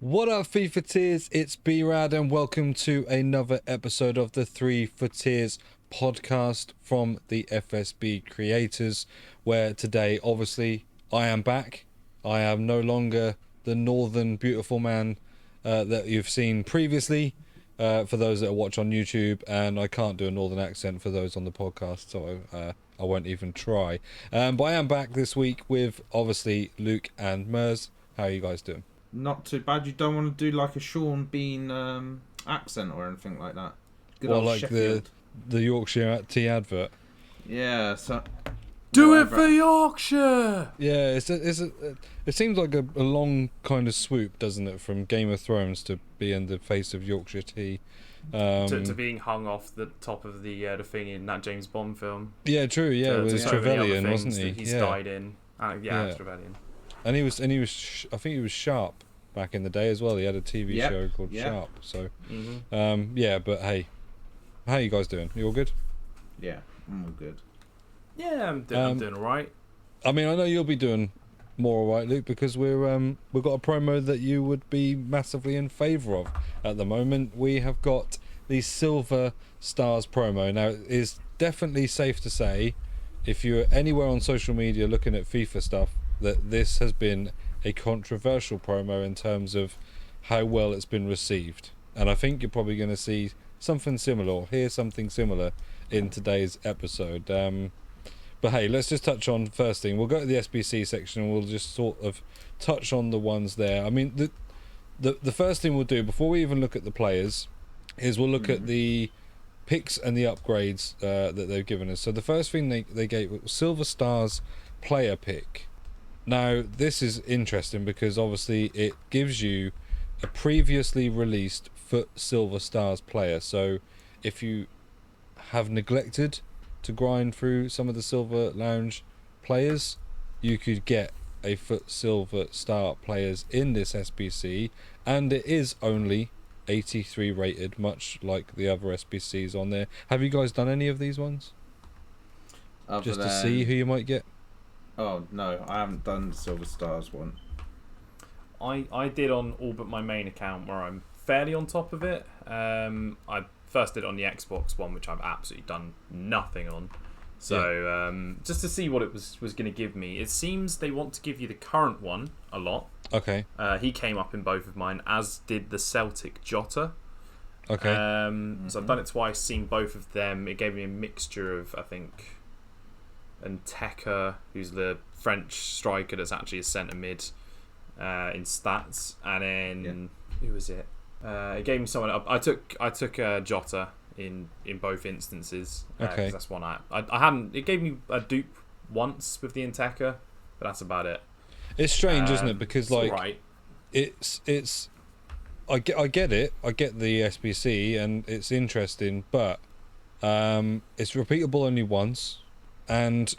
What up, FIFA Tears? It's B-Rad, and welcome to another episode of the 3 for Tears podcast from the FSB creators, where today, obviously, I am back. I am no longer the northern beautiful man that you've seen previously, for those that watch on YouTube, and I can't do a northern accent for those on the podcast, so I won't even try. But I am back this week with, obviously, Luke and Mers. How are you guys doing? Not too bad. You don't want to do like a Sean Bean accent or anything like that. Good Well, old like Sheffield. the Yorkshire tea advert. Yeah, so... Do it for Yorkshire! Yeah, it seems like a long kind of swoop, doesn't it, from Game of Thrones to being the face of Yorkshire tea. To being hung off the top of the thing in that James Bond film. Yeah, true. Yeah, it was so many other Trevelyan, things wasn't he? that he's Yeah, died in. Yeah, Trevelyan. and he was. I think he was Sharp back in the day as well. He had a TV show called Sharp. So, yeah. But hey, how you guys doing? You all good? Yeah, I'm all good. Yeah, I'm doing alright. I mean, I know you'll be doing more alright, Luke, because we've got a promo that you would be massively in favour of at the moment. We have got the Silver Stars promo. Now, it is definitely safe to say, if you're anywhere on social media looking at FIFA stuff, that this has been a controversial promo in terms of how well it's been received. And I think you're probably going to see something similar, or hear something similar in today's episode. But hey, let's just touch on first thing. We'll go to the SBC section and we'll just sort of touch on the ones there. I mean, the first thing we'll do before we even look at the players is we'll look at the picks and the upgrades that they've given us. So the first thing they gave was Silver Stars player pick. Now, this is interesting because obviously it gives you a previously released FUT Silver Stars player. So if you have neglected to grind through some of the Silver Lounge players, you could get a FUT Silver Star players in this SBC, and it is only 83 rated, much like the other SBCs on there. Have you guys done any of these ones? Just to see who you might get? Oh, no, I haven't done the Silver Stars one. I did on all but my main account, where I'm fairly on top of it. I first did it on the Xbox one, which I've absolutely done nothing on. So just to see what it was going to give me. It seems they want to give you the current one a lot. Okay. He came up in both of mine, as did the Celtic Jota. Okay. So I've done it twice, seen both of them. It gave me a mixture of, I think, Nteka, who's the French striker that's actually a centre mid in stats, and then who was it? It gave me someone. I took Jota in both instances. Okay. That's one I hadn't. It gave me a dupe once with the Nteka, but that's about it. It's strange, isn't it? Because like, right. it's. I get it. I get the SBC, and it's interesting, but it's repeatable only once, and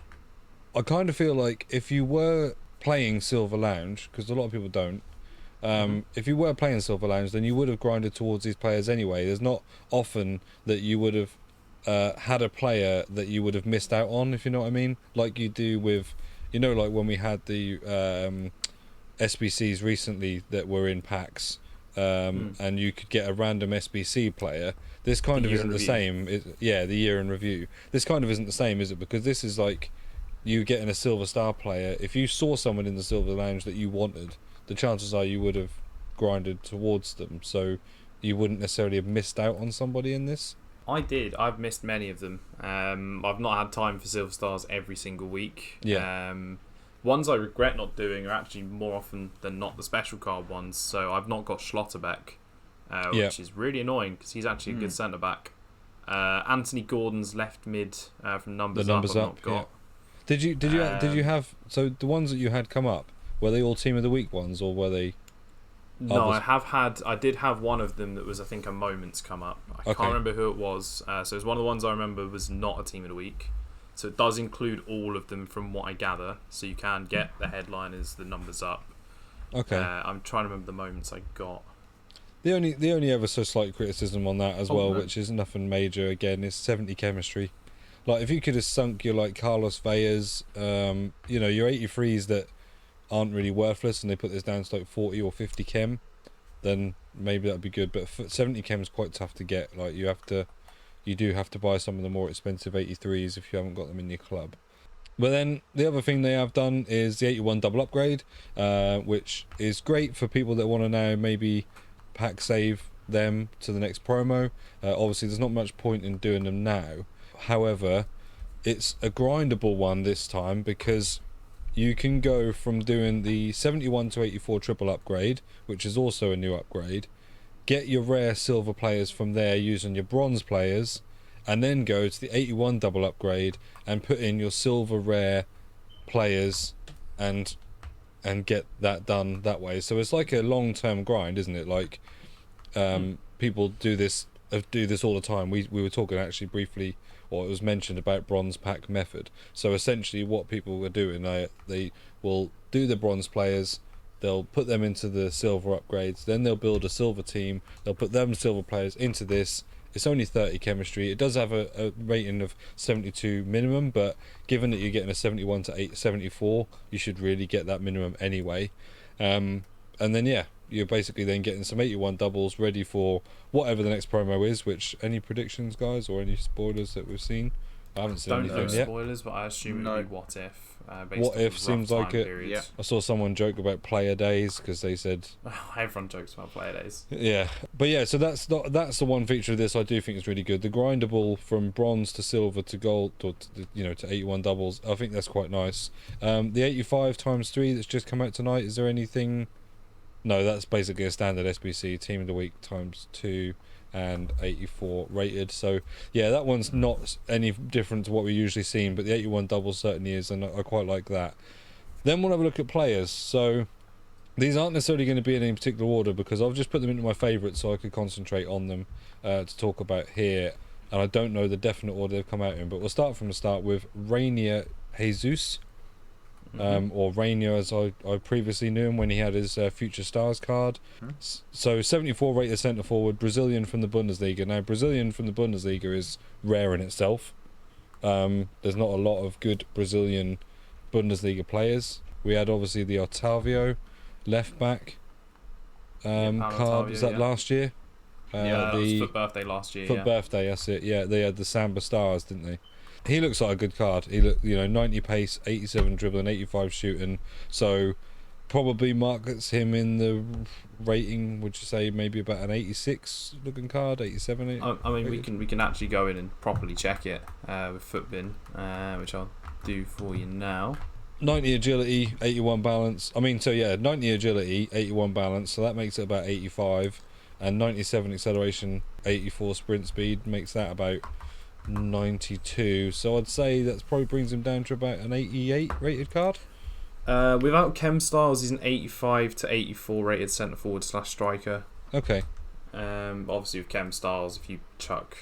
I kind of feel like if you were playing Silver Lounge, because a lot of people don't. If you were playing Silver Lounge, then you would have grinded towards these players anyway. There's not often that you would have had a player that you would have missed out on, if you know what I mean. Like you do with, like when we had the SBCs recently that were in packs, and you could get a random SBC player. This kind of isn't the same. The year in review. This kind of isn't the same, is it? Because this is like you getting a Silver Star player. If you saw someone in the Silver Lounge that you wanted, the chances are you would have grinded towards them, so you wouldn't necessarily have missed out on somebody in this. I did. I've missed many of them. I've not had time for Silver Stars every single week. Yeah. Ones I regret not doing are actually more often than not the special card ones. So I've not got Schlotterbeck, which is really annoying because he's actually a good centre back. Anthony Gordon's left mid from Numbers Up. I've not got. Did you have, so the ones that you had come up, were they all Team of the Week ones, or were they? No, I did have one of them that was, I think, a Moments come up. I can't remember who it was. So it's one of the ones I remember was not a Team of the Week. So it does include all of them from what I gather. So you can get the headliners, the Numbers Up. Okay. I'm trying to remember the Moments I got. The only ever so slight criticism on that as well, which is nothing major again, is 70 chemistry. Like, if you could have sunk your, like, Carlos Veyas, your 83s that aren't really worthless, and they put this down to like 40 or 50 chem, then maybe that'd be good. But 70 chem is quite tough to get. Like you do have to buy some of the more expensive 83s if you haven't got them in your club. But then the other thing they have done is the 81 double upgrade, which is great for people that want to now maybe pack save them to the next promo. Obviously, there's not much point in doing them now. However, it's a grindable one this time because you can go from doing the 71 to 84 triple upgrade, which is also a new upgrade, get your rare silver players from there using your bronze players, and then go to the 81 double upgrade and put in your silver rare players and get that done that way. So it's like a long-term grind, isn't it? Like people do this all the time. We were talking actually briefly, or it was mentioned about bronze pack method. So essentially what people were doing, they will do the bronze players, they'll put them into the silver upgrades, then they'll build a silver team, they'll put them silver players into this. It's only 30 chemistry. It does have a rating of 72 minimum, but given that you're getting a 71 to 74, you should really get that minimum anyway. And then, yeah, you're basically then getting some 81 doubles ready for whatever the next promo is, which, any predictions, guys, or any spoilers that we've seen? I haven't seen Don't know anything yet. spoilers, but I assume it would be What If. Based What on If rough seems time like it. periods. Yeah. I saw someone joke about player days because they said... Everyone jokes about player days. Yeah, but yeah, so that's the one feature of this I do think is really good. The grindable from bronze to silver to gold, or to 81 doubles. I think that's quite nice. The 85 times 3 that's just come out tonight. Is there anything? No, that's basically a standard SBC team of the week times 2 and 84 rated. So yeah, that one's not any different to what we usually seen, but the 81 double certainly is, and I quite like that. Then we'll have a look at players. So these aren't necessarily going to be in any particular order because I've just put them into my favourites so I could concentrate on them to talk about here. And I don't know the definite order they've come out in, but we'll start from the start with Rainier Jesus, or Rainier as I previously knew him when he had his Future Stars card. So 74 rated centre forward, Brazilian from the Bundesliga. Now Brazilian from the Bundesliga is rare in itself. There's not a lot of good Brazilian Bundesliga players. We had obviously the Otavio left back card. Otavio, Was that last year? That was FUT birthday last year. FUT birthday, that's it. Yeah, they had the Samba Stars, didn't they? He looks like a good card. He look, 90 pace, 87 dribbling, 85 shooting. So probably markets him in the rating. Would you say maybe about an 86 looking card, 87? I mean, we can actually go in and properly check it with FUTBin, which I'll do for you now. 90 agility, 81 balance. 90 agility, 81 balance. So that makes it about 85, and 97 acceleration, 84 sprint speed makes that about 92. So I'd say that probably brings him down to about an 88 rated card. Without Chem Styles, he's an 85 to 84 rated centre forward / striker. Okay. Obviously with Chem Styles, if you chuck,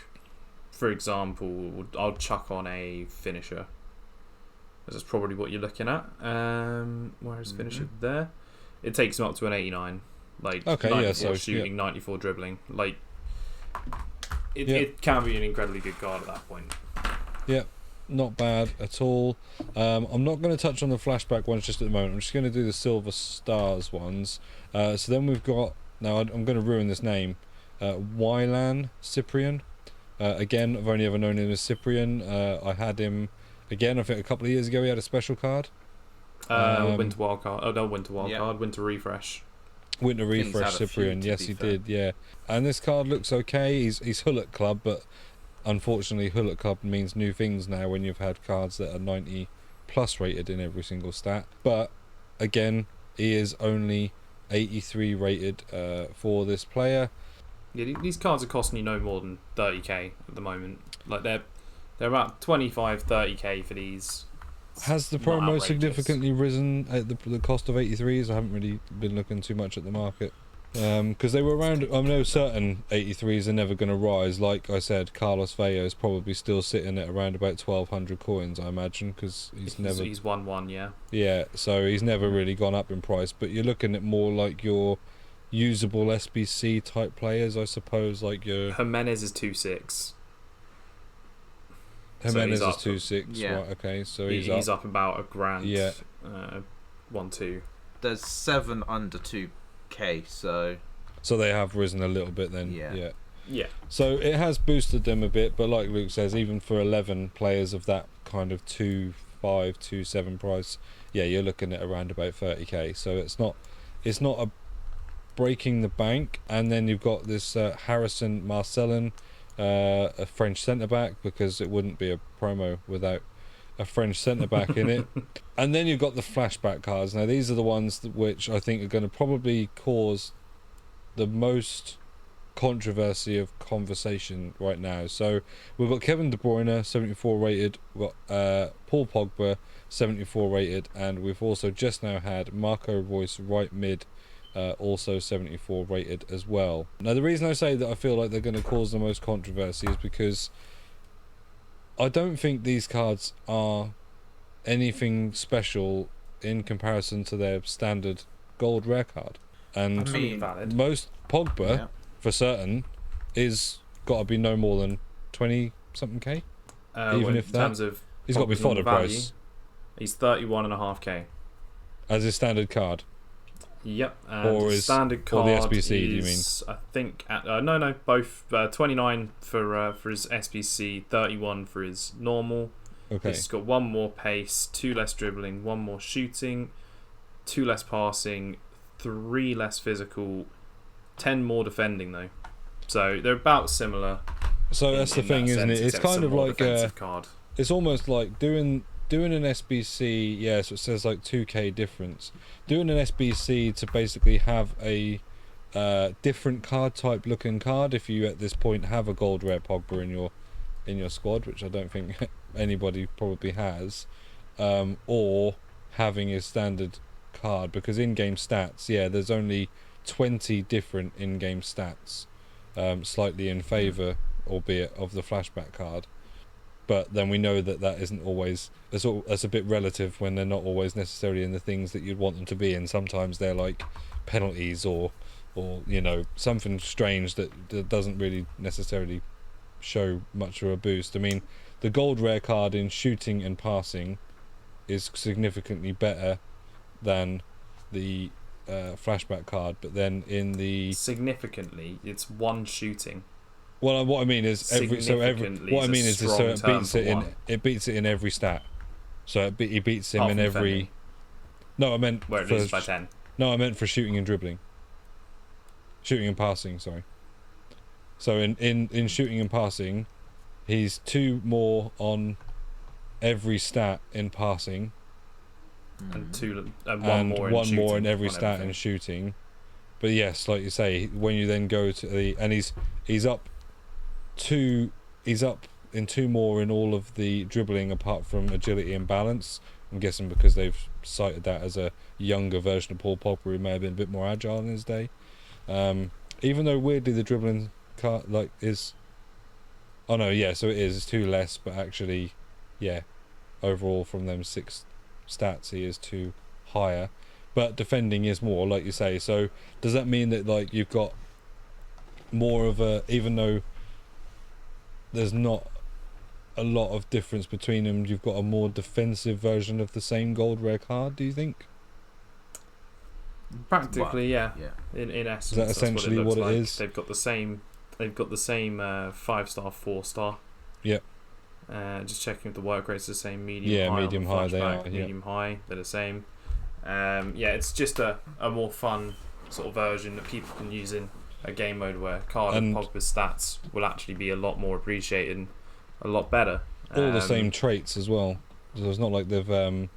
for example, I'll chuck on a finisher. That's probably what you're looking at. Where is finisher there? It takes him up to an 89. Like, okay, 94 so shooting, 94 dribbling. Like, it can be an incredibly good card at that point. Yeah, not bad at all. I'm not going to touch on the flashback ones just at the moment. I'm just going to do the Silver Stars ones. So then we've got, now I'm going to ruin this name, Wylan Cyprian. Again, I've only ever known him as Cyprian. I had him, again, I think a couple of years ago he had a special card. Winter Wildcard. Oh, no, Winter Wildcard. Yeah. Winter Refresh. Winter Refresh Cyprian, yes he did, yeah. And this card looks okay. He's Hullet Club, but unfortunately Hullet Club means new things now when you've had cards that are 90 plus rated in every single stat. But again, he is only 83 rated for this player. Yeah, these cards are costing you no more than 30k at the moment. Like they're about 25, 30k for these. Has the promo significantly risen at the cost of 83s? I haven't really been looking too much at the market. Because they were around, I know certain 83s are never going to rise. Like I said, Carlos Veo is probably still sitting at around about 1,200 coins, I imagine, because he's 1-1, yeah. Yeah, so he's never really gone up in price. But you're looking at more like your usable SBC type players, I suppose, like your... Jimenez is 2.6. Jimenez so is 2.6, yeah. Right, okay, so he's up about a grand. Yeah. 1-2. There's 7 under 2k, so So they have risen a little bit then. Yeah. Yeah. So it has boosted them a bit, but like Luke says, even for 11 players of that kind of 2.5, 2.7 price, yeah, you're looking at around about 30k. So it's not a breaking the bank. And then you've got this Harrison Marcellin, a French centre back, because it wouldn't be a promo without a French centre back in it. And then you've got the flashback cards. Now these are the ones which I think are going to probably cause the most controversy of conversation right now. So we've got Kevin De Bruyne 74 rated, we've got Paul Pogba 74 rated, and we've also just now had Marco Reus right mid also 74 rated as well. Now the reason I say that I feel like they're going to cause the most controversy is because I don't think these cards are anything special in comparison to their standard gold rare card. And I mean, valid. most Pogba, Yeah. for certain, is got to be no more than 20 something k. Even if in that, terms of he's got to be Pogba's normal fodder value, price he's 31.5k. as his standard card. Yep. Or the is- standard or card the SBC, do you is, I think at no, both 29 for his SBC, 31 for his normal. Okay. He's got 1 more pace, 2 less dribbling, 1 more shooting, 2 less passing, 3 less physical, 10 more defending though. So they're about similar. So that's the thing, isn't it? It's kind of like card. it's almost like doing an SBC. Yeah, so it says like 2k difference. Doing an SBC to basically have a different card type looking card. If you at this point have a gold rare Pogba in your squad, which I don't think anybody probably has, or having his standard card, because in-game stats, yeah, there's only 20 different in-game stats, slightly in favour, albeit, of the flashback card. But then we know that isn't always, that's a bit relative when they're not always necessarily in the things that you'd want them to be in. Sometimes they're like penalties or you know, something strange that doesn't really necessarily show much of a boost. I mean, the gold rare card in shooting and passing is significantly better than the flashback card, but then in the Significantly, it's 1 shooting. well, what I mean is Significantly what I is a mean is so strong it term beats for it in one. it beats it in every stat. So he beats him Apart in from every. defending, No, I meant where it for loses by 10. No, I meant for shooting and dribbling. Shooting and passing, sorry. So in shooting and passing, he's 2 more on every stat in passing, And 1 and more in one shooting more in every on stat everything. in shooting. But yes, like you say, when you then go to the and he's up 2, he's up in 2 more in all of the dribbling apart from agility and balance. I'm guessing because they've cited that as a younger version of Paul Pogba who may have been a bit more agile in his day. Even though weirdly the dribbling card is, oh no, yeah, so it is, it's 2 less, but actually, yeah, overall from them 6 stats he is 2 higher, but defending is more, like you say. So does that mean that like you've got more of a, even though there's not a lot of difference between them, you've got a more defensive version of the same gold rare card, do you think? Practically, yeah. Yeah. In essence, Is that that's essentially what it what looks it like. is? They've got the same. 5-star, 4-star. Yep. Just checking if the work rate's the same. Medium, Yeah, high, medium, on the high, they flashback, are, yeah. medium, high. They're the same. Yeah, it's just a more fun sort of version that people can use in a game mode where card and Pogba's stats will actually be a lot more appreciated and a lot better. All the same traits as well. So it's not like they've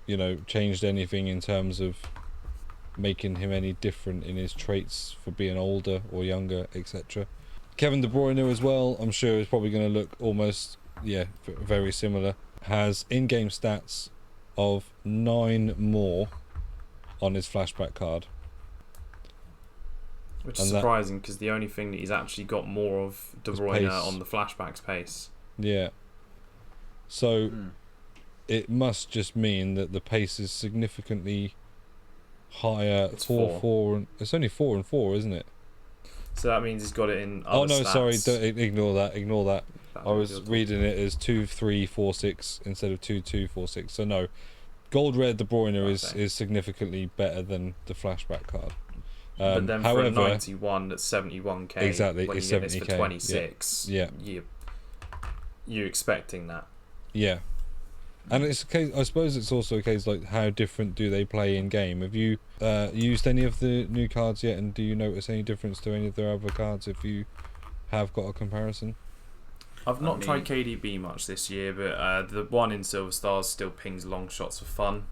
you know, changed anything in terms of making him any different in his traits for being older or younger, etc. Kevin De Bruyne as well, I'm sure is probably going to look almost, very similar. Has in-game stats of 9 more on his flashback card. Which is and surprising because the only thing that he's actually got more of De His Bruyne pace. on the flashback's pace. Yeah. So it must just mean that the pace is significantly higher. It's 4. And it's only 4 and 4, isn't it? So that means he's got it in other Oh no, sorry, stats. ignore that. I was You're reading it as 2, 3, 4, 6 instead of 2, 2, 4, 6. So no, gold rare De Bruyne Okay. is significantly better than the flashback card. But then for However, a 91 at 71k, exactly, when it's you get this for 70k, 26, yeah. you're expecting that. Yeah. And it's a case, I suppose it's also a case like how different do they play in game? Have you used any of the new cards yet, and do you notice any difference to any of their other cards if you have got a comparison? I've not tried KDB much this year, but the one in Silver Stars still pings long shots for fun.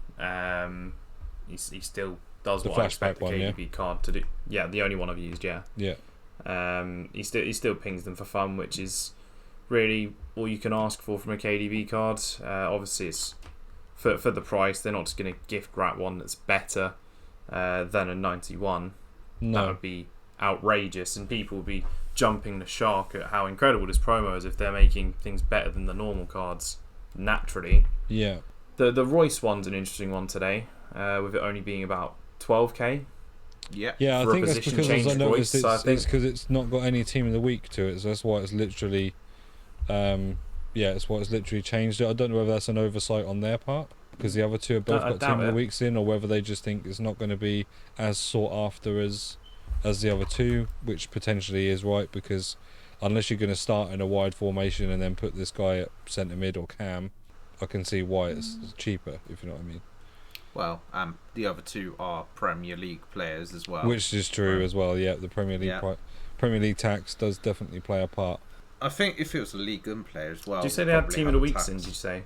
He still does The what I expect the flashback one, KDB card to do. Yeah, the only one I've used, yeah. Yeah. He still pings them for fun, which is really all you can ask for from a KDB card. Obviously, it's for the price. They're not just going to gift wrap one that's better than a 91. No. That would be outrageous, and people would be jumping the shark at how incredible this promo is if they're making things better than the normal cards naturally. Yeah. The Royce one's an interesting one today, with it only being about 12k. Yeah. Yeah, I For a think that's position because, as I change noticed, Royce, I it's think. because it's not got any team of the week to it, so that's why it's literally, it's why it's literally changed it. I don't know whether that's an oversight on their part, because the other two have both I got doubt team of the it. weeks in, or whether they just think it's not going to be as sought after as the other two, which potentially is right, because unless you're going to start in a wide formation and then put this guy at centre mid or cam, I can see why it's cheaper, if you know what I mean. Well, the other two are Premier League players as well. Which is true as well. Yeah, the Premier League Premier League tax does definitely play a part. I think if it was a League One player as well. Did you say they had team of the weeks in? Did you say?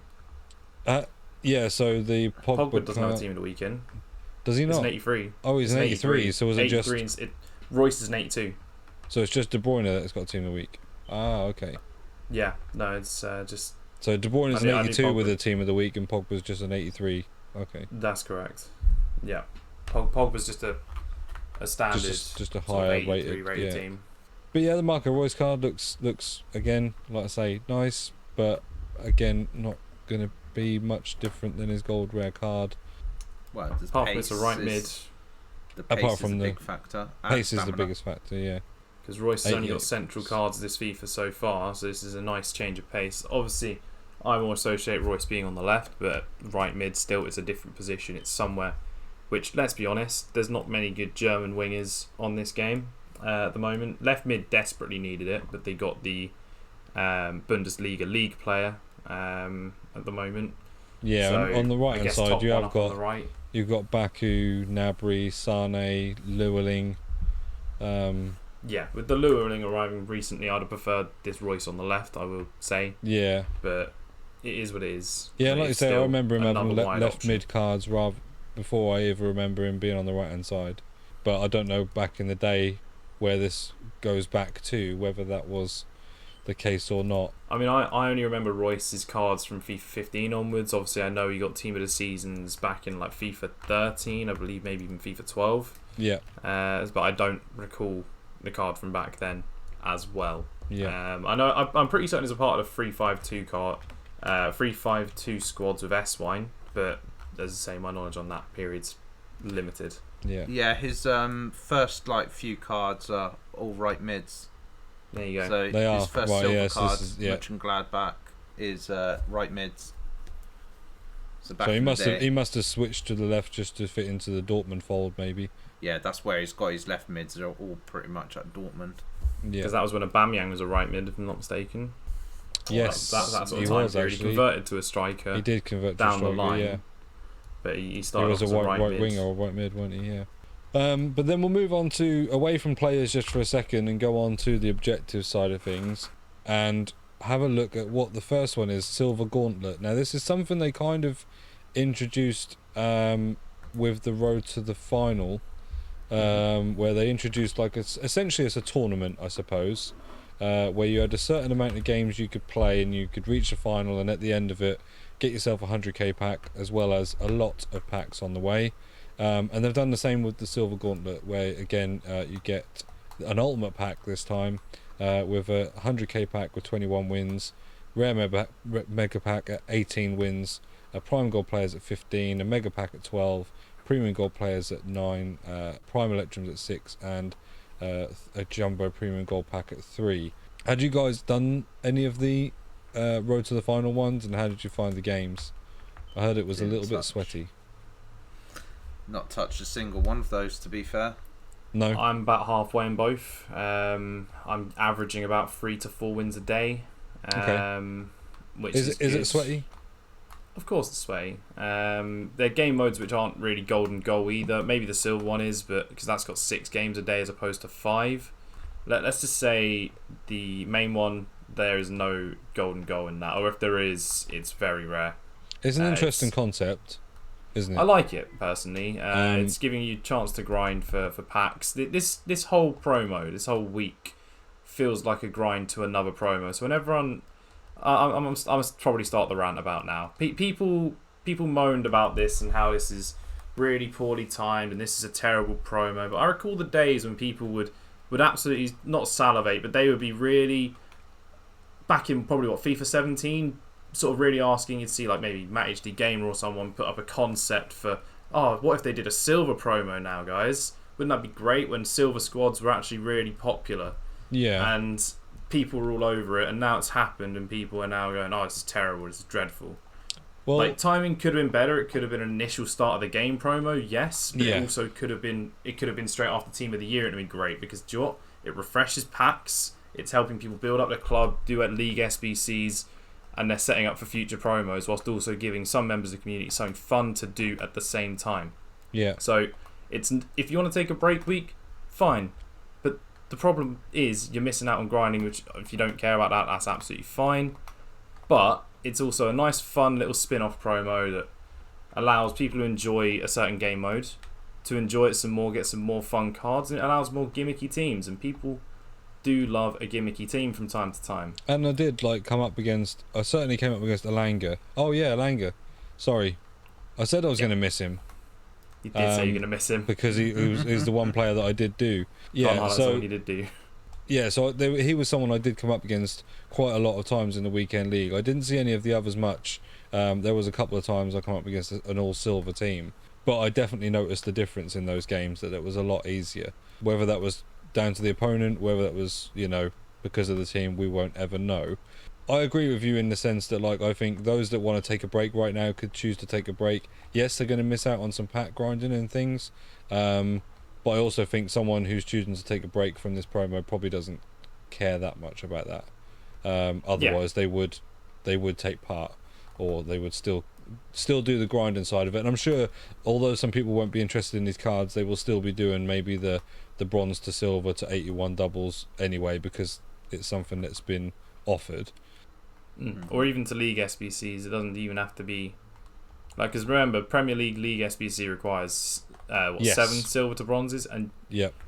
Yeah. So the Pogba doesn't have a team of the week in. Does he It's not? an 83. Oh, he's an 83. So was it just? Royce is an 82. So it's just De Bruyne that's got team of the week. Ah, okay. Yeah, no, it's just. So De Bruyne is an I knew 82 with Pogba. a team of the week, and Pogba's just an 83. Okay. That's correct. Yeah, Pogba's just a standard, just a sort of higher 83 rated team. But yeah, the Marco Royce card looks again, like I say, nice, but again, not going to be much different than his gold rare card. Well, Apart from it's a right mid. The pace Apart from is a the big factor. Pace is the biggest factor, yeah. Because Royce has only got 88. central cards this FIFA so far, so this is a nice change of pace. Obviously, I more associate Royce being on the left, but right mid still it's a different position. It's somewhere which, let's be honest, there's not many good German wingers on this game at the moment. Left mid desperately needed it, but they got the Bundesliga league player at the moment. Yeah, So, on the I right hand guess side top you one have up on got the right. you've got Baku, Gnabry, Sane, Llewellyn. Yeah, with the Llewellyn arriving recently, I'd have preferred this Royce on the left, I will say. Yeah. But it is what it is. Yeah, But like you it's say, I still remember him having another wide left option. mid cards rather before I ever remember him being on the right hand side. But I don't know back in the day where this goes back to, whether that was the case or not. I mean, I only remember Royce's cards from FIFA 15 onwards. Obviously, I know he got Team of the Seasons back in like FIFA 13, I believe maybe even FIFA 12. Yeah. But I don't recall the card from back then as well. Yeah. I know I'm pretty certain it's a part of the 352 card, 352 squads with S-Wine, but as I say, my knowledge on that period's limited. Yeah. Yeah, his first few cards are all right mids. There you go. So They his are, first right, silver yes, card, this is- yeah. Mönchengladbach, is right mids. So back So he in the must day, have switched to the left just to fit into the Dortmund fold, maybe. yeah, that's where he's got his left mids. They're all pretty much at Dortmund. Yeah. Because that was when Aubameyang was a right mid, if I'm not mistaken. Yes, that sort of he time was period. He actually. converted to a striker. He did convert to down a striker, the line. yeah. But he He started was off a as a right mid. winger or right mid, wasn't he? Yeah. But then we'll move on to away from players just for a second and go on to the objective side of things and have a look at what the first one is, Silver Gauntlet. Now this is something they kind of introduced with the road to the final, where they introduced essentially it's a tournament, I suppose, where you had a certain amount of games you could play and you could reach the final, and at the end of it get yourself a 100k pack as well as a lot of packs on the way. And they've done the same with the Silver Gauntlet, where again you get an ultimate pack this time with a 100k pack with 21 wins, rare mega pack at 18 wins, a prime gold players at 15, a mega pack at 12, premium gold players at 9, prime electrums at 6, and a jumbo premium gold pack at 3. Had you guys done any of the road to the final ones, and how did you find the games? I heard it was a little bit sweaty. Not touched a single one of those, to be fair. No. I'm about halfway in both. I'm averaging about 3 to 4 wins a day. Okay. Which Is is it sweaty? Of course it's sweaty. There are game modes which aren't really golden goal either. Maybe the silver one is, but because that's got 6 games a day as opposed to 5. Let's just say the main one, there is no golden goal in that, or if there is, it's very rare. It's an interesting concept, isn't it? I like it personally. It's giving you a chance to grind for packs. This whole promo, this whole week, feels like a grind to another promo. So whenever I must probably start the rant about now. People moaned about this and how this is really poorly timed and this is a terrible promo. But I recall the days when people would absolutely not salivate, but they would be really, back in probably FIFA 17, sort of really asking you to see like maybe Matt HD Gamer or someone put up a concept for, what if they did a silver promo now, guys? Wouldn't that be great when silver squads were actually really popular? Yeah. And people were all over it, and now it's happened, and people are now going, "Oh, this is terrible. This is dreadful." Well, like timing could have been better. It could have been an initial start of the game promo, yes, but Yeah. it also could have been straight after Team of the Year, and it'd been great because do you know what? It refreshes packs. It's helping people build up their club, do at League SBCs, and they're setting up for future promos, whilst also giving some members of the community something fun to do at the same time. Yeah. So it's, if you want to take a break week, fine. But the problem is you're missing out on grinding, which if you don't care about that, that's absolutely fine. But it's also a nice, fun little spin-off promo that allows people who enjoy a certain game mode to enjoy it some more, get some more fun cards, and it allows more gimmicky teams. And people do love a gimmicky team from time to time. And I did I certainly came up against Alanga. Oh yeah, Alanga. Sorry. I said I was going to miss him. You did say you're going to miss him. Because he's the one player that I did do. Yeah, so you did do. Yeah, so he was someone I did come up against quite a lot of times in the weekend league. I didn't see any of the others much. There was a couple of times I come up against an all-silver team. But I definitely noticed the difference in those games, that it was a lot easier. Whether that was down to the opponent, whether that was, because of the team, we won't ever know. I agree with you in the sense that, I think those that want to take a break right now could choose to take a break. Yes, they're going to miss out on some pack grinding and things. But I also think someone who's choosing to take a break from this promo probably doesn't care that much about that. Otherwise, they would take part, or they would still do the grinding side of it. And I'm sure, although some people won't be interested in these cards, they will still be doing maybe the bronze to silver to 81 doubles anyway, because it's something that's been offered. Or even to League SBCs. It doesn't even have to be because remember, Premier League SBC requires 7 silver to bronzes, and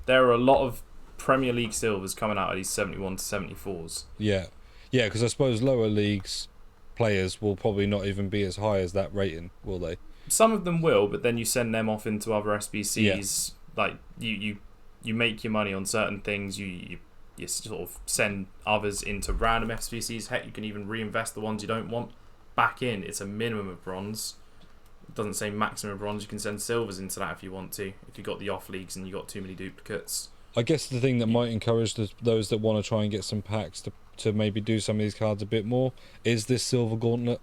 there are a lot of Premier League silvers coming out of these 71 to 74s. Yeah, because I suppose lower leagues players will probably not even be as high as that rating, will they? Some of them will, but then you send them off into other SBCs. Like you make your money on certain things. You sort of send others into random SBCs. Heck, you can even reinvest the ones you don't want back in. It's a minimum of bronze. It doesn't say maximum of bronze. You can send silvers into that if you want to. If you got the off leagues and you got too many duplicates. I guess the thing that might encourage those that want to try and get some packs to maybe do some of these cards a bit more is this silver gauntlet,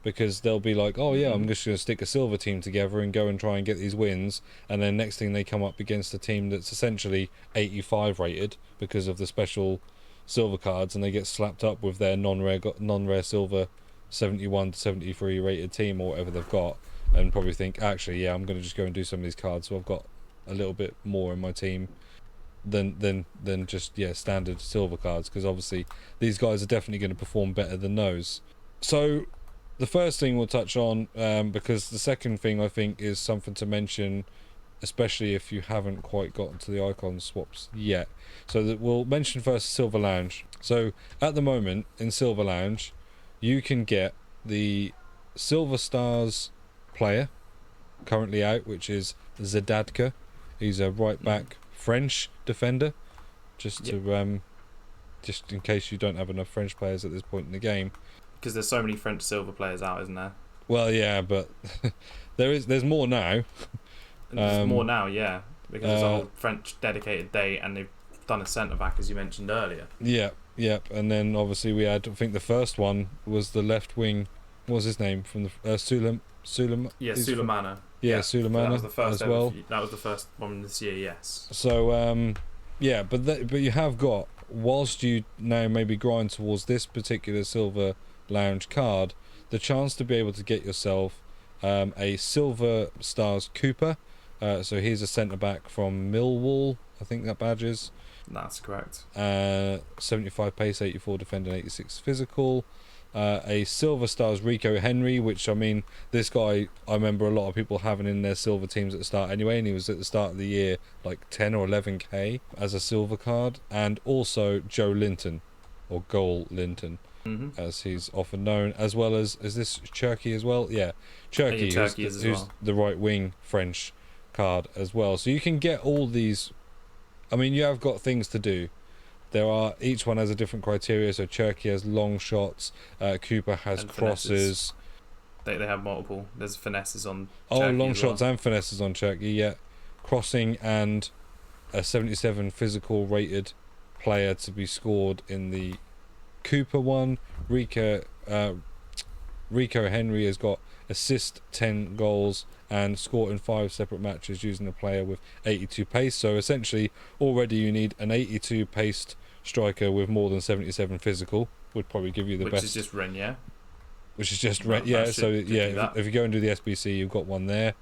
because they'll be like, oh yeah, I'm just going to stick a silver team together and go and try and get these wins, and then next thing they come up against a team that's essentially 85 rated because of the special silver cards, and they get slapped up with their non-rare silver 71 to 73 rated team or whatever they've got, and probably think, actually, yeah, I'm going to just go and do some of these cards, so I've got a little bit more in my team than just standard silver cards, because obviously these guys are definitely going to perform better than those. So the first thing we'll touch on, because the second thing I think is something to mention, especially if you haven't quite gotten to the icon swaps yet. So that we'll mention first Silver Lounge. So at the moment in Silver Lounge, you can get the Silver Stars player currently out, which is Zadadka. He's a right back French defender. Just in case you don't have enough French players at this point in the game. Because there's so many French silver players out, isn't there? Well, yeah, but there's more now. There's more now, yeah, because there's a whole French dedicated day, and they've done a centre back, as you mentioned earlier. Yeah, and then obviously we had, I think the first one was the left wing what was his name from the Sulam? Yeah, is from- Sulemana. Yeah, That Sulemana was the first as well. That was the first one this year. Yes. So yeah, but you have got, whilst you now maybe grind towards this particular Silver Lounge card, the chance to be able to get yourself a Silver Stars Cooper. So here's a centre back from Millwall, I think that badge is. That's correct. 75 pace, 84 defending, 86 physical. A Silver Stars Rico Henry, which, I mean, this guy, I remember a lot of people having in their silver teams at the start anyway, and he was at the start of the year like 10 or 11k as a silver card. And also Joe Linton, or Goal Linton, as he's often known, as well as, is this Cherky as well? Yeah, Cherky, who's the right wing French card as well. So you can get all these. I mean, you have got things to do. Each one has a different criteria. So Cherky has long shots, Cooper has And crosses. They have multiple. There's finesses on. Oh, Cherky long as shots well. and finesses on Cherky, yeah. Crossing and a 77 physical rated player to be scored in the Cooper one. Rico Henry has got assist 10 goals and scored in 5 separate matches using a player with 82 pace. So essentially, already you need an 82 paced striker with more than 77 physical. Would probably give you the best. Which is just Ren, yeah. Which is just That yeah. should So do yeah, that. if you go and do the SBC, you've got one there.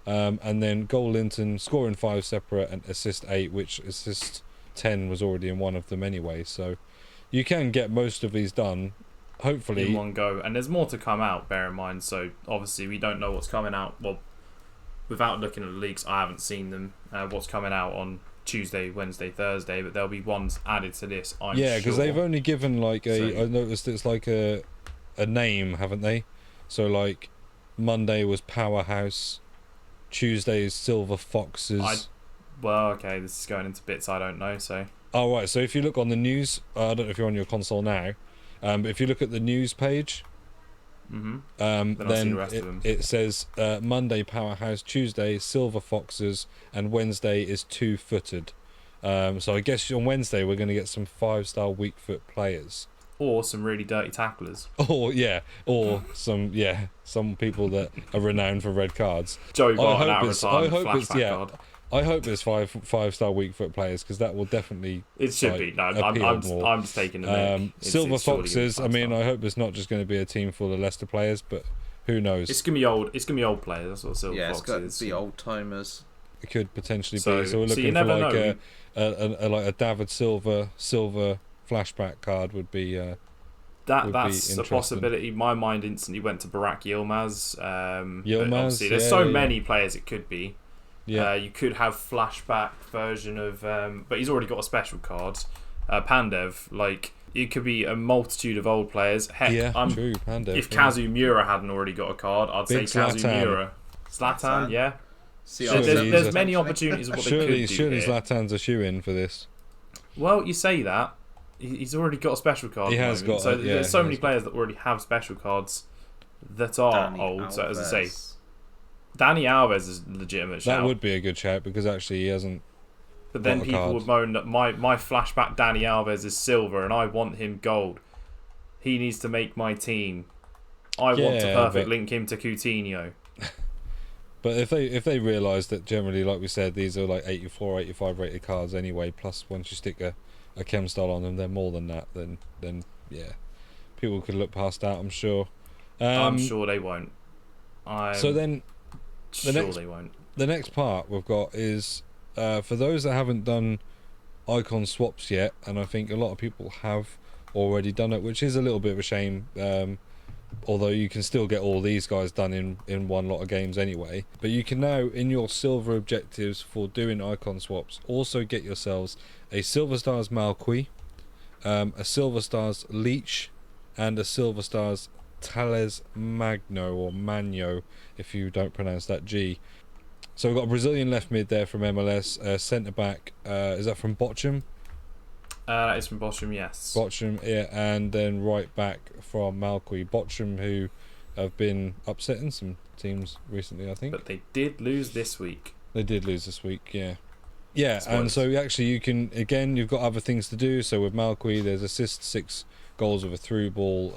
And then Goal Linton scoring 5 separate and assist 8, which assist 10 was already in one of them anyway. So you can get most of these done. Hopefully In one go, and there's more to come out. Bear in mind, so obviously we don't know what's coming out. Well, without looking at the leaks, I haven't seen them. What's coming out on Tuesday, Wednesday, Thursday, but there'll be ones added to this. yeah, because they've only given like So- I noticed it's like a name, haven't they? So like Monday was Powerhouse, Tuesday is Silver Foxes. Well, okay, this is going into bits I don't know. So Oh right, so if you look on the news, I don't know if you're on your console now, but if you look at the news page, Then I'll see the then rest of them. it says Monday Powerhouse, Tuesday Silver Foxes, and Wednesday is Two Footed. So I guess on Wednesday we're going to get some 5-star weak foot players. Or some really dirty tacklers. Or some people that are renowned for red cards. Joey I Barton out hope of it's retirement flashback yeah. card. I hope it's 5-star weak foot players, because that will definitely It should like, be. No, appeal more. I'm just taking the mic. Silver It's surely gonna be Foxes. I mean, 5-star. I hope it's not just going to be a team full of Leicester players, but who knows? It's gonna be old. It's gonna be old players. That's what Silver Yeah, it's Fox got is. to be old timers. It could potentially So- be. So we're so you looking for never like know. like a David Silver flashback card would be. would That's be a interesting. possibility. My mind instantly went to Barack Yilmaz. But Yilmaz, obviously, there's yeah, so yeah. many players it could be. Yeah. You could have flashback version of, but he's already got a special card. Pandev, like it could be a multitude of old players. Heck, yeah, true. Panda. if yeah. Kazu Mura hadn't already got a card, I'd Big say Kazu Zlatan. Mura. Zlatan, yeah. See, Surely There's, he's there's a- many opportunities of what they Surely, could do surely here. Zlatan's a shoe in for this. Well, you say that. He's already got a special card. He at the has moment. got So it, yeah, there's so he many has players that already have special cards that are Dani old. So as I say, Alves. Danny Alves is a legitimate shout. That would be a good shout, because actually he hasn't. But then got a people card. would moan that my flashback Danny Alves is silver and I want him gold. He needs to make my team. I want to Yeah, perfect but- link him to Coutinho. But if they realise that generally, like we said, these are like 84, 85 rated cards anyway. Plus, once you stick a chem style on them, they're more than that. Then yeah, people could look past that. I'm sure. I'm sure they won't. So then sure next- they won't. the next part we've got is for those that haven't done icon swaps yet, and I think a lot of people have already done it, which is a little bit of a shame. Although you can still get all these guys done in one lot of games anyway. But you can now, in your silver objectives for doing icon swaps, also get yourselves a Silver Stars Malqui, a Silver Stars Leech, and a Silver Stars Tales Magno, or Magno, if you don't pronounce that G. So we've got a Brazilian left mid there from MLS, centre back, is that from Bochum? That is from Boschum, yes. Bochum, yeah, and then right back from Malqui. Bochum, who have been upsetting some teams recently, I think. But they did lose this week. They did lose this week, yeah. Yeah, Spoilers. and so actually you can, again, you've got other things to do. So with Malqui, there's assist 6 goals with a through ball,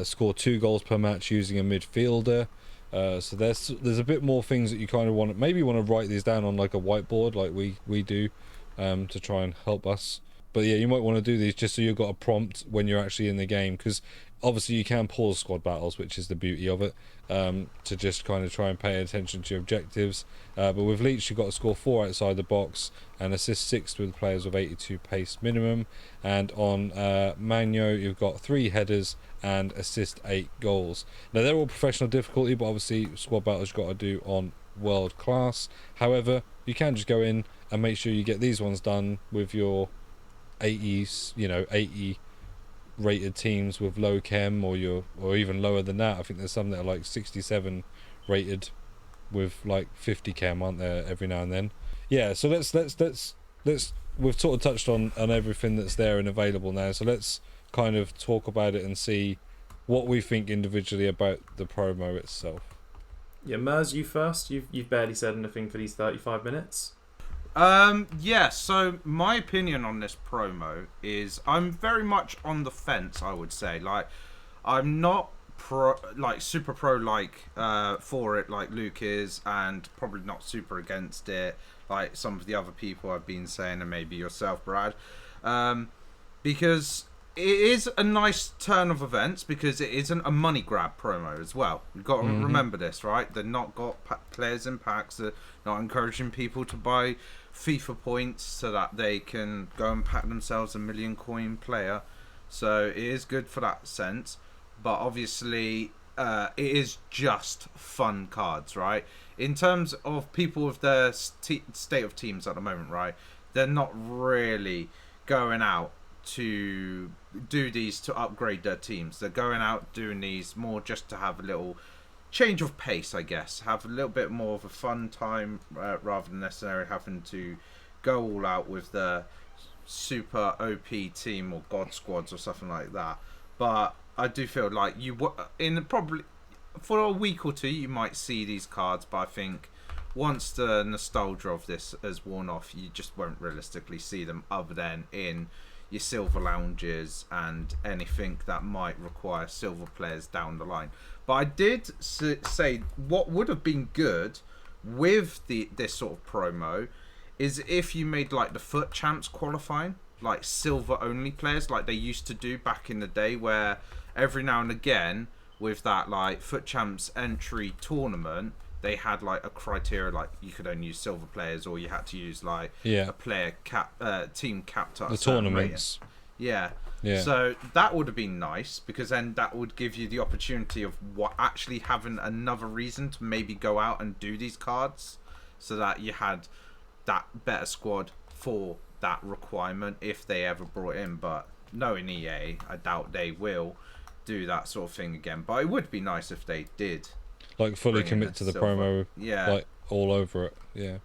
score 2 goals per match using a midfielder. So there's a bit more things that you kind of want to write these down on like a whiteboard like we do, to try and help us. But yeah, you might want to do these just so you've got a prompt when you're actually in the game, because obviously you can pause squad battles, which is the beauty of it, to just kind of try and pay attention to your objectives. But with Leach, you've got to score 4 outside the box and assist 6 with players with 82 pace minimum. And on Magno, you've got 3 headers and assist 8 goals. Now they're all professional difficulty, but obviously squad battles you've got to do on world class. However, you can just go in and make sure you get these ones done with your 80 rated teams with low chem, or even lower than that. I think there's some that are like 67 rated with like 50 chem, aren't there, every now and then. Yeah, so let's we've sort of touched on everything that's there and available now, so let's kind of talk about it and see what we think individually about the promo itself. Yeah, Mers, you first. You've barely said anything for these 35 minutes. Yeah, so my opinion on this promo is I'm very much on the fence, I would say. Like, I'm not super pro for it like Luke is, and probably not super against it like some of the other people I've been saying, and maybe yourself, Brad. Because it is a nice turn of events, because it isn't a money grab promo as well. You've got to remember this, right? They're not got players in packs. They're not encouraging people to buy FIFA points so that they can go and pack themselves a 1 million coin player. So it is good for that sense. But obviously, it is just fun cards, right? In terms of people with their state of teams at the moment, right? They're not really going out to do these to upgrade their teams. They're going out doing these more just to have a little change of pace, I guess. Have a little bit more of a fun time, rather than necessarily having to go all out with the super OP team or God squads or something like that. But I do feel like probably for a week or two you might see these cards, but I think once the nostalgia of this has worn off, you just won't realistically see them other than in your silver lounges and anything that might require silver players down the line. But I did say what would have been good with this sort of promo is if you made like the FUT champs qualifying like silver only players, like they used to do back in the day, where every now and again with that like FUT champs entry tournament, they had like a criteria, like you could only use silver players, or you had to use like a player team capped at the tournaments. Yeah. So that would have been nice, because then that would give you the opportunity of actually having another reason to maybe go out and do these cards, so that you had that better squad for that requirement if they ever brought in. But knowing EA, I doubt they will do that sort of thing again. But it would be nice if they did. Like fully commit to the promo, like all over it,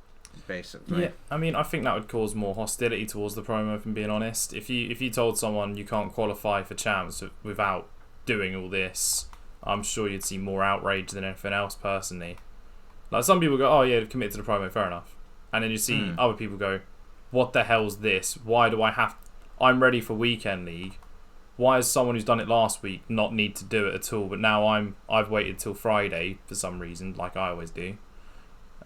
basically. Yeah, I mean, I think that would cause more hostility towards the promo, if I'm being honest. If you told someone you can't qualify for champs without doing all this, I'm sure you'd see more outrage than anything else, personally. Like, some people go, oh yeah, they've committed to the promo, fair enough. And then you see other people go, what the hell's this? Why do I have... I'm ready for Weekend League. Why does someone who's done it last week not need to do it at all? But now I've waited till Friday for some reason, like I always do.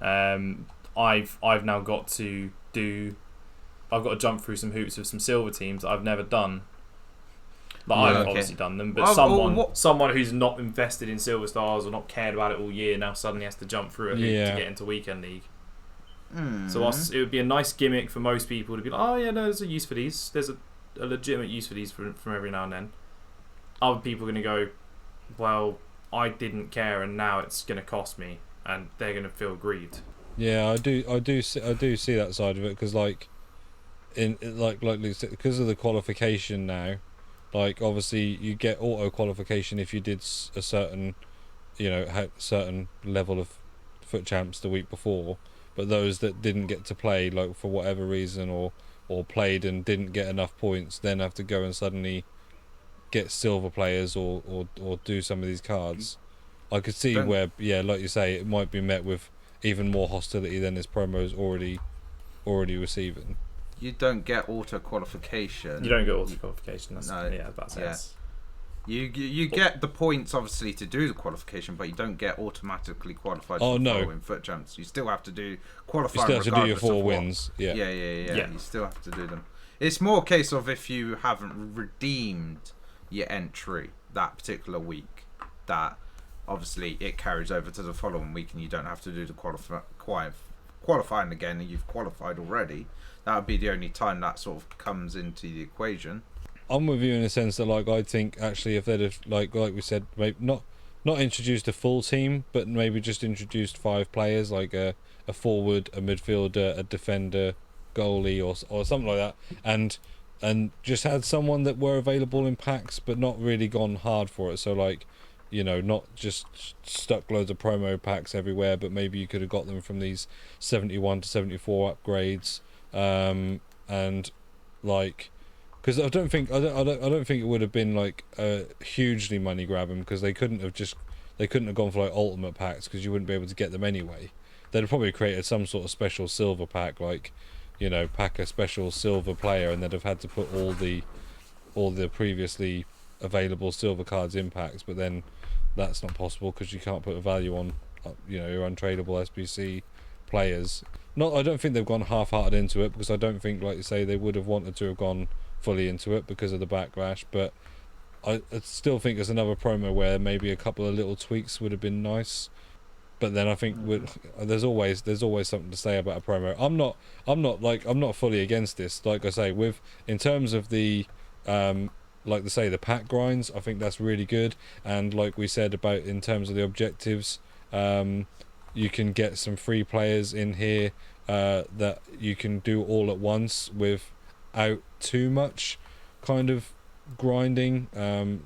I've now got to jump through some hoops with some silver teams that I've never done. Like, I've obviously done them, but someone who's not invested in Silver Stars or not cared about it all year now suddenly has to jump through a hoop to get into Weekend League. So it would be a nice gimmick for most people to be like, oh yeah, no, there's a use for these. There's a legitimate use for these from every now and then. Other people are going to go, well, I didn't care and now it's going to cost me, and they're going to feel aggrieved. Yeah, I do see that side of it, because like because of the qualification now, like obviously you get auto qualification if you did a certain, certain level of FUT champs the week before, but those that didn't get to play, like for whatever reason, or played and didn't get enough points, then have to go and suddenly get silver players or do some of these cards. I could see where, like you say, it might be met with even more hostility than this promo is already receiving. You don't get auto qualification. You don't get auto qualification. That's about sense. You get the points obviously to do the qualification, but you don't get automatically qualified for the following FUT champs. You still have to do qualifying. You still have to do your 4 what. wins. Yeah. Yeah. You still have to do them. It's more a case of if you haven't redeemed your entry that particular week, that obviously it carries over to the following week, and you don't have to do the qualifying again, and you've qualified already. That would be the only time that sort of comes into the equation. I'm with you in the sense that, like, I think actually if they'd have, like we said, maybe not introduced a full team, but maybe just introduced 5 players, like a forward, a midfielder, a defender, goalie, or something like that, and just had someone that were available in packs, but not really gone hard for it. So, like, you know, not just stuck loads of promo packs everywhere, but maybe you could have got them from these 71 to 74 upgrades, and like. Because I don't think it would have been like a hugely money grabbing, because they couldn't have gone for like ultimate packs, because you wouldn't be able to get them anyway. They'd have probably created some sort of special silver pack, like, you know, pack a special silver player, and they'd have had to put all the previously available silver cards in packs. But then that's not possible, because you can't put a value on, you know, your untradeable SBC players. I don't think they've gone half-hearted into it, because I don't think, like you say, they would have wanted to have gone fully into it because of the backlash. But I still think there's another promo where maybe a couple of little tweaks would have been nice. But then I think there's always something to say about a promo. I'm not fully against this. Like I say, in terms of the like to say the pack grinds, I think that's really good. And like we said about in terms of the objectives, you can get some free players in here that you can do all at once without too much kind of grinding.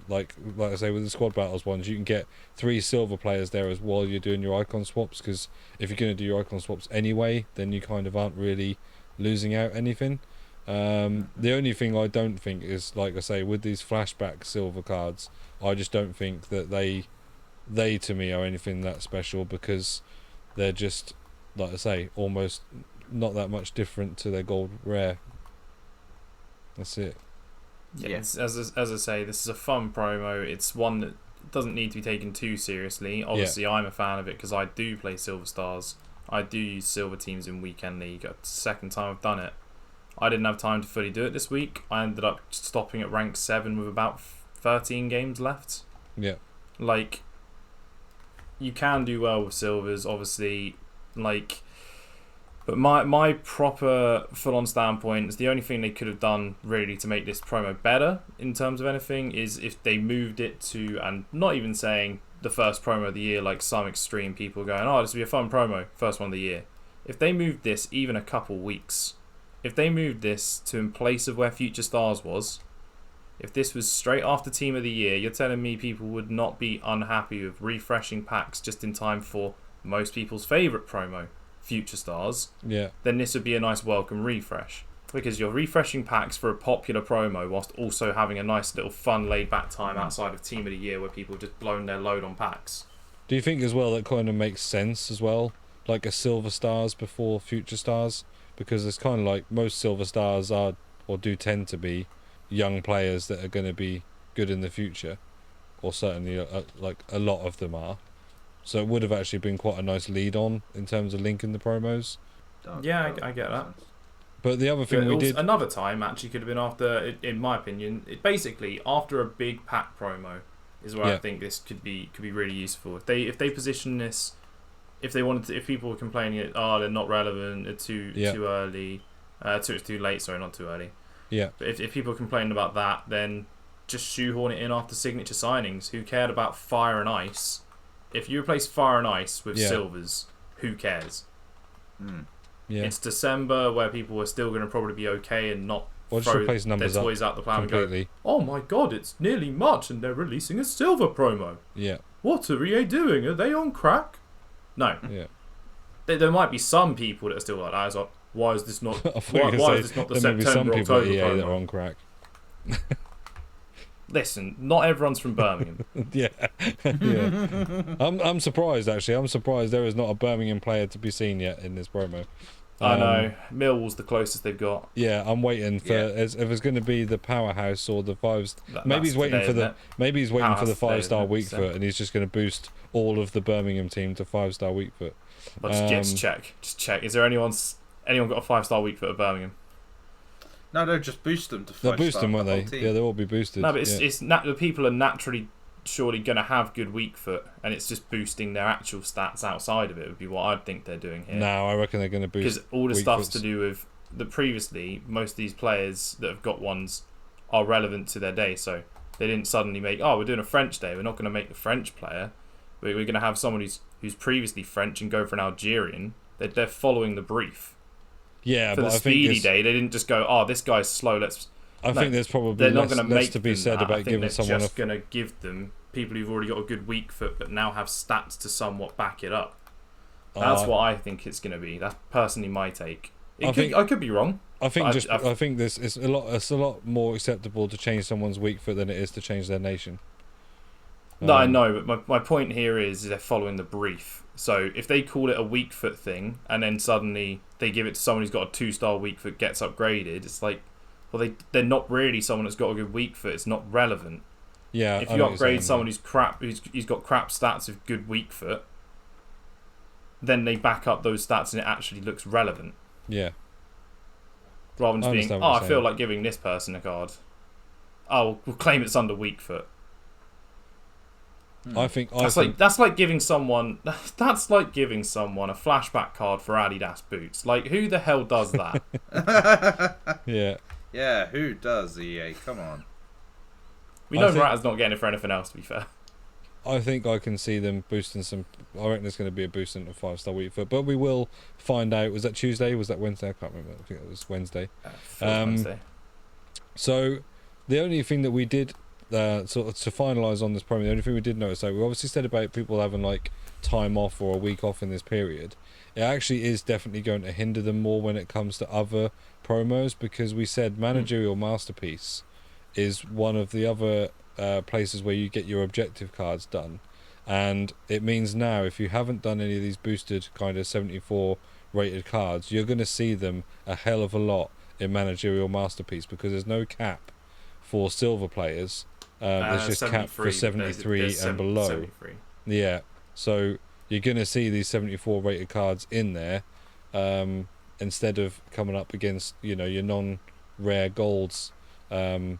Like I say, with the squad battles ones, you can get 3 silver players there as well. You're doing your icon swaps, because if you're going to do your icon swaps anyway, then you kind of aren't really losing out anything. The only thing I don't think is, like I say, with these flashback silver cards, I just don't think that they to me are anything that special, because they're just, like I say, almost not that much different to their gold rare. That's it. Yeah, as I say, this is a fun promo. It's one that doesn't need to be taken too seriously. Obviously, I'm a fan of it because I do play Silver Stars. I do use silver teams in Weekend League. It's the second time I've done it. I didn't have time to fully do it this week. I ended up stopping at rank 7 with about 13 games left. Yeah. Like, you can do well with silvers, obviously. Like, but my proper full-on standpoint is the only thing they could have done really to make this promo better in terms of anything is if they moved it to, and not even saying the first promo of the year like some extreme people going, oh, this will be a fun promo, first one of the year. If they moved this even a couple weeks, if they moved this to in place of where Future Stars was, if this was straight after Team of the Year, you're telling me people would not be unhappy with refreshing packs just in time for most people's favourite promo, Future Stars, then this would be a nice welcome refresh. Because you're refreshing packs for a popular promo whilst also having a nice little fun laid back time outside of Team of the Year where people have just blown their load on packs. Do you think as well that kind of makes sense as well? Like a Silver Stars before Future Stars? Because it's kind of like most Silver Stars are, or do tend to be, young players that are going to be good in the future. Or certainly like a lot of them are. So it would have actually been quite a nice lead on in terms of linking the promos. Yeah, I get that. But the other thing we did... Another time actually could have been after, in my opinion, basically after a big pack promo is where I think this could be really useful. If they position this, if people were complaining, they're not relevant, they're too early, too late, sorry, not too early. Yeah. But if people are complaining about that, then just shoehorn it in after signature signings. Who cared about Fire and Ice? If you replace Fire and Ice with silvers, who cares? Yeah. It's December where people are still going to probably be okay and not throw their toys out the pram completely. And go, oh my god, it's nearly March and they're releasing a silver promo. Yeah. What are EA doing? Are they on crack? No. Yeah. There might be some people that are still like that. It's like, why is this not? why is this not the there may be some September people October at EA promo? that are on crack. Listen, not everyone's from Birmingham. yeah. I'm surprised actually. I'm surprised there is not a Birmingham player to be seen yet in this promo. I know. Millwall's the closest they've got. Yeah, I'm waiting for if it's going to be the powerhouse or the fives. Maybe he's waiting for the Powerhouse 5-star today, weak isn't foot, and he's just going to boost all of the Birmingham team to 5-star weak foot. Just check. Is there anyone got a 5-star weak foot at Birmingham? No, just boost them to 5-star. They'll boost them, won't they? Yeah, they'll all be boosted. No, but the people are naturally surely going to have good weak foot, and it's just boosting their actual stats outside of it would be what I'd think they're doing here. No, I reckon they're going to boost because all the weak stuff's foots. to do with previously most of these players that have got ones are relevant to their day, so they didn't suddenly make we're doing a French day, we're not going to make the French player, we're going to have someone who's previously French and go for an Algerian. They're following the brief. Yeah, for but the speedy day they didn't just go this guy's slow, I think there's probably less to be said about giving someone just going to give them people who've already got a good weak foot but now have stats to somewhat back it up. That's what I think it's going to be. That's personally my take. I could be wrong. I think this is a lot more acceptable to change someone's weak foot than it is to change their nation. No, I know, but my point here is they're following the brief. So if they call it a weak foot thing and then suddenly they give it to someone who's got a 2-star weak foot gets upgraded, it's like, well, they're not really someone that's got a good weak foot. It's not relevant. Yeah. If you upgrade someone who's crap, who's got crap stats with good weak foot, then they back up those stats and it actually looks relevant. Yeah. Rather than just being, I feel like giving this person a card. We'll claim it's under weak foot. That's like giving someone a flashback card for Adidas boots. Like, who the hell does that? Yeah. Yeah, who does, EA? Come on. We know Morata's not getting it for anything else, to be fair. I think I can see them boosting some. I reckon there's going to be a boost in a 5-star weak foot, but we will find out. Was that Tuesday? Was that Wednesday? I can't remember. I think it was Wednesday. Wednesday. So the only thing that we did sort of to finalise on this promo, the only thing we did notice, we obviously said about people having like time off or a week off in this period. It actually is definitely going to hinder them more when it comes to other promos, because we said managerial masterpiece is one of the other places where you get your objective cards done, and it means now if you haven't done any of these boosted kind of 74 rated cards, you're going to see them a hell of a lot in managerial masterpiece, because there's no cap for silver players. There's just cap for 73 and below. 73. Yeah, so you're going to see these 74 rated cards in there instead of coming up against your non-rare golds and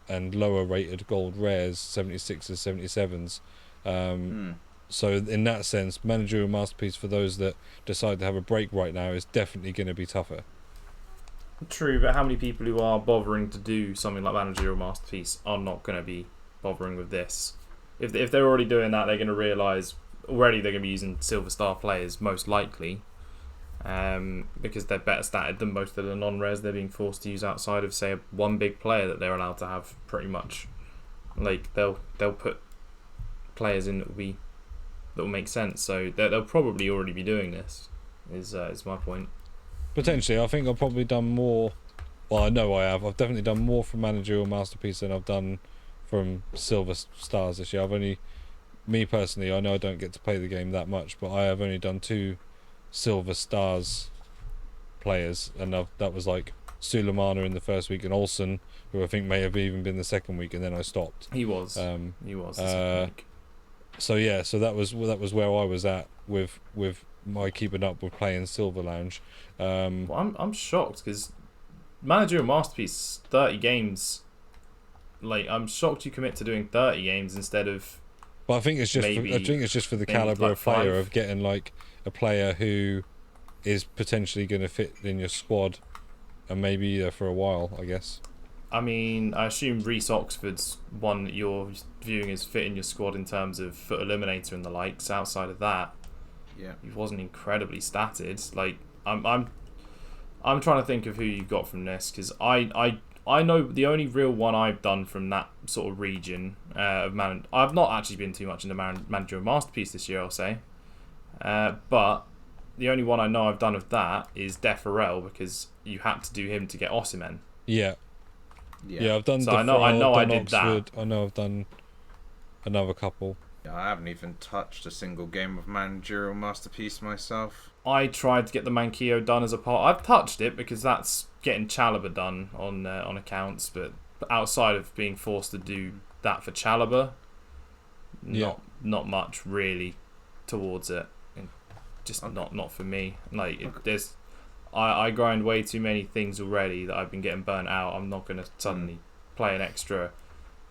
lower rated gold rares, 76s, 77s. So in that sense, managerial masterpiece for those that decide to have a break right now is definitely going to be tougher. True, but how many people who are bothering to do something like managerial masterpiece are not going to be bothering with this? If they're already doing that, they're going to realise already they're going to be using silver star players most likely, because they're better statted than most of the non-rares they're being forced to use outside of, say, one big player that they're allowed to have. Pretty much, like they'll put players in that will make sense. So they'll probably already be doing this. Is my point. Potentially, I think I've probably done more. Well, I know I have. I've definitely done more from managerial masterpiece than I've done from silver stars this year. Me personally, I know I don't get to play the game that much, but I have only done 2 silver stars players, and that was like Sulemana in the first week and Olsen, who I think may have even been the second week, and then I stopped. He was the second week. So yeah, so that was where I was at with my keeping up with playing Silver Lounge. Well, I'm shocked because managerial masterpiece 30 games. Like, I'm shocked you commit to doing 30 games instead of. But I think it's just for the caliber like of player 5. of getting like a player who is potentially going to fit in your squad, and maybe for a while, I guess. I mean, I assume Reece Oxford's one that you're viewing as fitting your squad in terms of FUT Eliminator and the likes. Outside of that, yeah, he wasn't incredibly statted. Like, I'm trying to think of who you've got from this, because I know the only real one I've done from that sort of region of man. I've not actually been too much into managerial masterpiece this year, I'll say, but the only one I know I've done of that is Defarel, because you had to do him to get Osimhen. Yeah, I've done. So Defarel, I know I did Oxford, that. I know I've done another couple. I haven't even touched a single game of Managerial Masterpiece myself. I tried to get the Manquillo done as a part. I've touched it because that's getting Chalobah done on accounts, but outside of being forced to do that for Chalobah, not much really towards it. Just not for me. Like there's, I grind way too many things already that I've been getting burnt out. I'm not going to suddenly play an extra,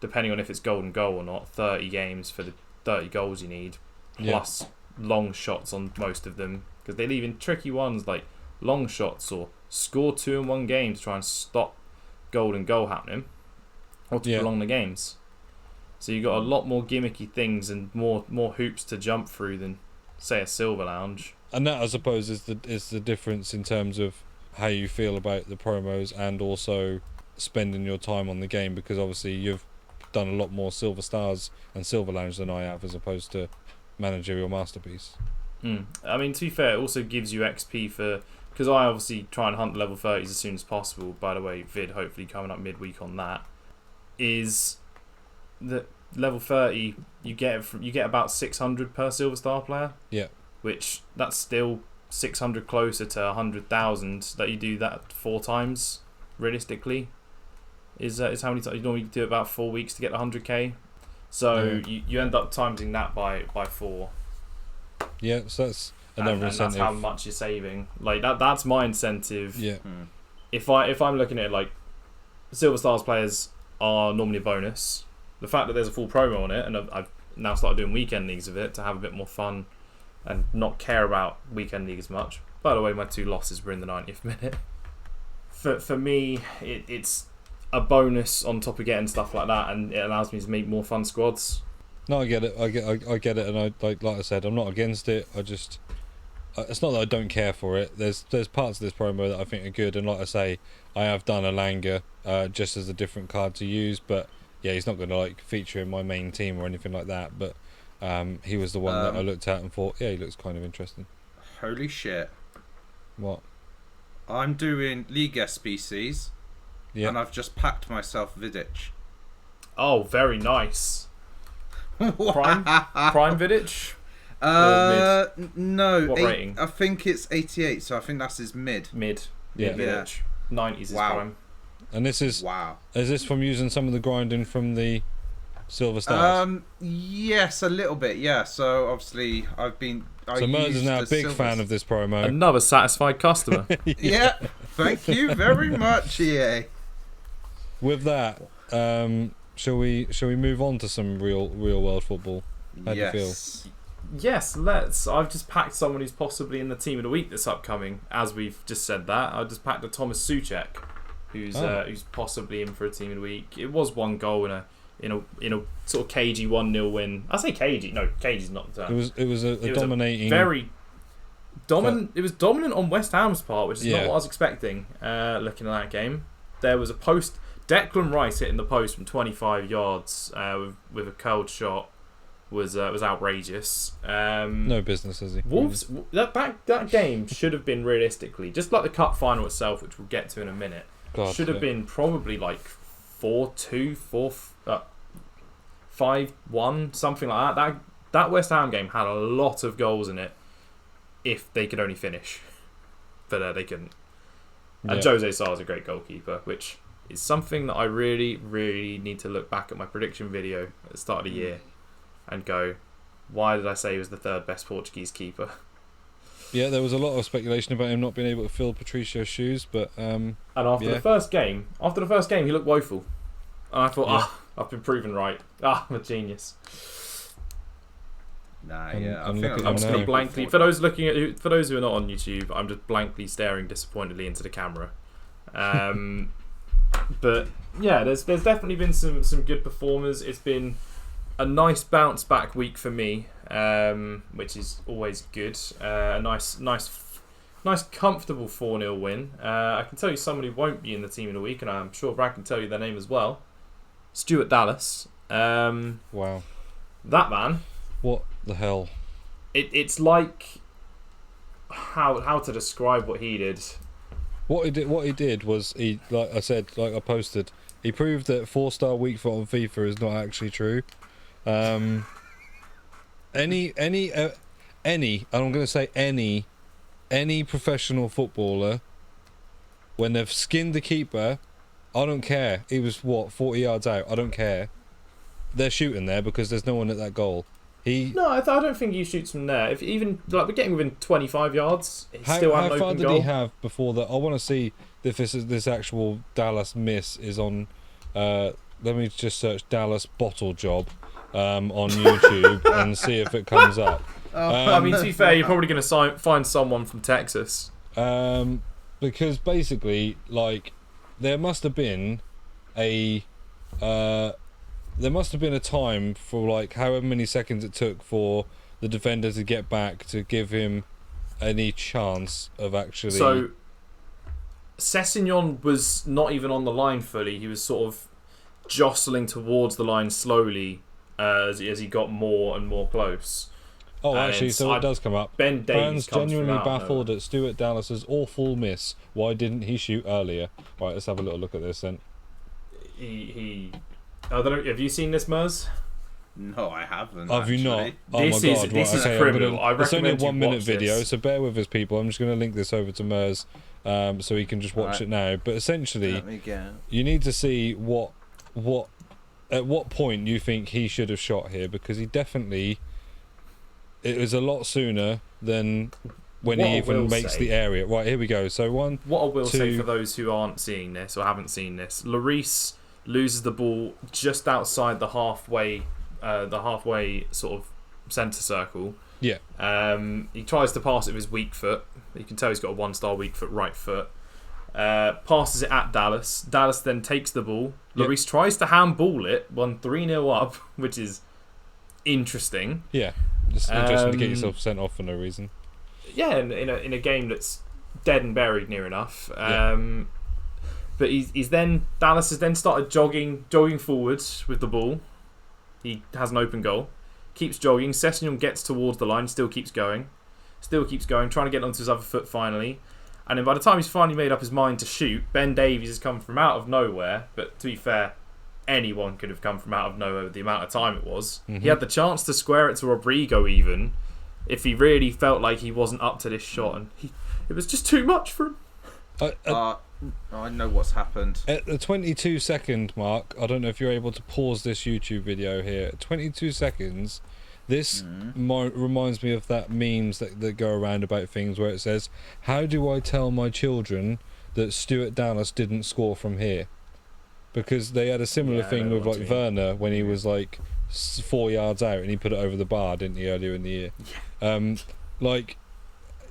depending on if it's golden goal or not, 30 games for the 30 goals you need, plus long shots on most of them, because they leave in tricky ones like long shots or score 2 in one game to try and stop golden goal happening or to prolong the games. So you got a lot more gimmicky things and more hoops to jump through than, say, a Silver Lounge. And that, I suppose, is the difference in terms of how you feel about the promos and also spending your time on the game, because obviously you've done a lot more Silver Stars and Silver Lounge than I have, as opposed to Managerial Masterpiece. I mean, to be fair, it also gives you XP for, because I obviously try and hunt level 30s as soon as possible. By the way, vid hopefully coming up midweek on that. Is that level 30 you get about 600 per Silver Star player? Yeah. Which that's still 600 closer to 100,000 that you do that 4 times realistically. Is how many times you normally do it, about 4 weeks to get 100k. So you end up timesing that by 4. Yeah, so that's another incentive. And that's how much you're saving. Like that's my incentive. Yeah. If I'm looking at it, like, Silver Stars players are normally a bonus. The fact that there's a full promo on it, and I've now started doing weekend leagues of it to have a bit more fun and not care about weekend league as much. By the way, my 2 losses were in the 90th minute. For me, it's a bonus on top of getting stuff like that, and it allows me to make more fun squads. No, I get it. I get it, and I like I said, I'm not against it. I just, it's not that I don't care for it. There's parts of this promo that I think are good, and like I say, I have done a Langer just as a different card to use, but yeah, he's not going to like feature in my main team or anything like that. But he was the one that I looked at and thought, yeah, he looks kind of interesting. Holy shit! What? I'm doing League SBCs, and I've just packed myself Vidic. Oh, very nice. Prime Vidic? No. What rating? I think it's 88, so I think that's his mid. Yeah. Vidic. 90s is prime. And this is wow. Is this from using some of the grinding from the Silver Stars? Yes, a little bit. Yeah. So obviously So Mers is now a big fan of this promo. Another satisfied customer. Yeah. Thank you very much, EA. With that, shall we move on to some real world football? How do you feel? Yes, let's. I've just packed someone who's possibly in the team of the week that's upcoming. As we've just said that, I just packed a Thomas Souček, who's possibly in for a team of the week. It was 1 goal in a sort of cagey 1-0 win. I say cagey. No, cagey's not the term. It was a dominating. Very dominant. It was dominant on West Ham's part, which is not what I was expecting. Looking at that game, there was a post. Declan Rice hitting the post from 25 yards with a curled shot was outrageous. No business, is he? Wolves. That game should have been realistically just like the cup final itself, which we'll get to in a minute. Should have been probably like 4-2, 5-1, something like that. That West Ham game had a lot of goals in it. If they could only finish, but they couldn't. And Jose Sarr is a great goalkeeper, which is something that I really, really need to look back at my prediction video at the start of the year and go, why did I say he was the 3rd best Portuguese keeper? Yeah, there was a lot of speculation about him not being able to fill Patricio's shoes, but and after the first game, he looked woeful, and I thought, I've been proven right. I'm a genius. Nah, I'm just going to blankly. For those who are not on YouTube, I'm just blankly staring disappointedly into the camera. But yeah, there's definitely been some good performers. It's been a nice bounce back week for me, which is always good. A nice comfortable 4-0 win. I can tell you someone who won't be in the team of the week, and I'm sure Brad can tell you their name as well. Stuart Dallas. Wow. That man. What the hell? It's like how to describe what he did. What he did was he, like I said, like I posted, he proved that 4-star weak foot on FIFA is not actually true. any, and I'm going to say any professional footballer, when they've skinned the keeper, I don't care. He was, 40 yards out. I don't care. They're shooting there because there's no one at that goal. No, I don't think he shoots from there. If even we're getting within 25 yards, he's still how an far open did goal. he have before that? I want to see if this actual Dallas miss is on. Let me just search Dallas bottle job on YouTube and see if it comes up. I mean, to be fair, you're probably going to find someone from Texas. Because basically, like, there must have been a time for like however many seconds it took for the defender to get back to give him any chance of actually. So, Sessegnon was not even on the line fully. He was sort of jostling towards the line slowly as he got more and more close. Oh, actually, so it does come up. Ben Davies Fans genuinely comes from out baffled at Stuart Dallas's awful miss. Why didn't he shoot earlier? Right, let's have a little look at this then. I don't know. Have you seen this, Mers? No, I haven't. Have you not? Oh This my is- god! this right, is okay, criminal. I it's only a recommend you 1 minute watch video, this. so bear with us, people. I'm just going to link this over to Mers, so he can just watch it now. But essentially, Let me get. you need to see at what point you think he should have shot here, because he definitely. It was a lot sooner than when What he I even will makes say- the area. Right, here we go. So What I will say two- for those who aren't seeing this or haven't seen this, Lloris loses the ball just outside the halfway sort of centre circle. Yeah. He tries to pass it with his weak foot. You can tell he's got a one-star weak foot right foot. Passes it at Dallas. Dallas then takes the ball. Yep. Lloris tries to handball it, 3-0 up, which is interesting. Yeah, just interesting to get Um, yourself sent off for no reason. Yeah, in a game that's dead and buried near enough. But Dallas has then started jogging forwards with the ball. He has an open goal. Keeps jogging. Sessegnon gets towards the line. Still keeps going. Trying to get onto his other foot finally. And then by the time he's finally made up his mind to shoot, Ben Davies has come from out of nowhere. But to be fair, anyone could have come from out of nowhere with the amount of time it was. Mhm. He had the chance to square it to Rodrigo even, if he really felt like he wasn't up to this shot. And it was just too much for him. I know what's happened. At the 22-second mark, I don't know if you're able to pause this YouTube video here. At 22 seconds, this reminds me of that memes that go around about things where it says, "How do I tell my children that Stuart Dallas didn't score from here?" Because they had a similar Yeah, I thing know with what like you mean. Werner when he was like 4 yards out and he put it over the bar, didn't he, earlier in the year? Like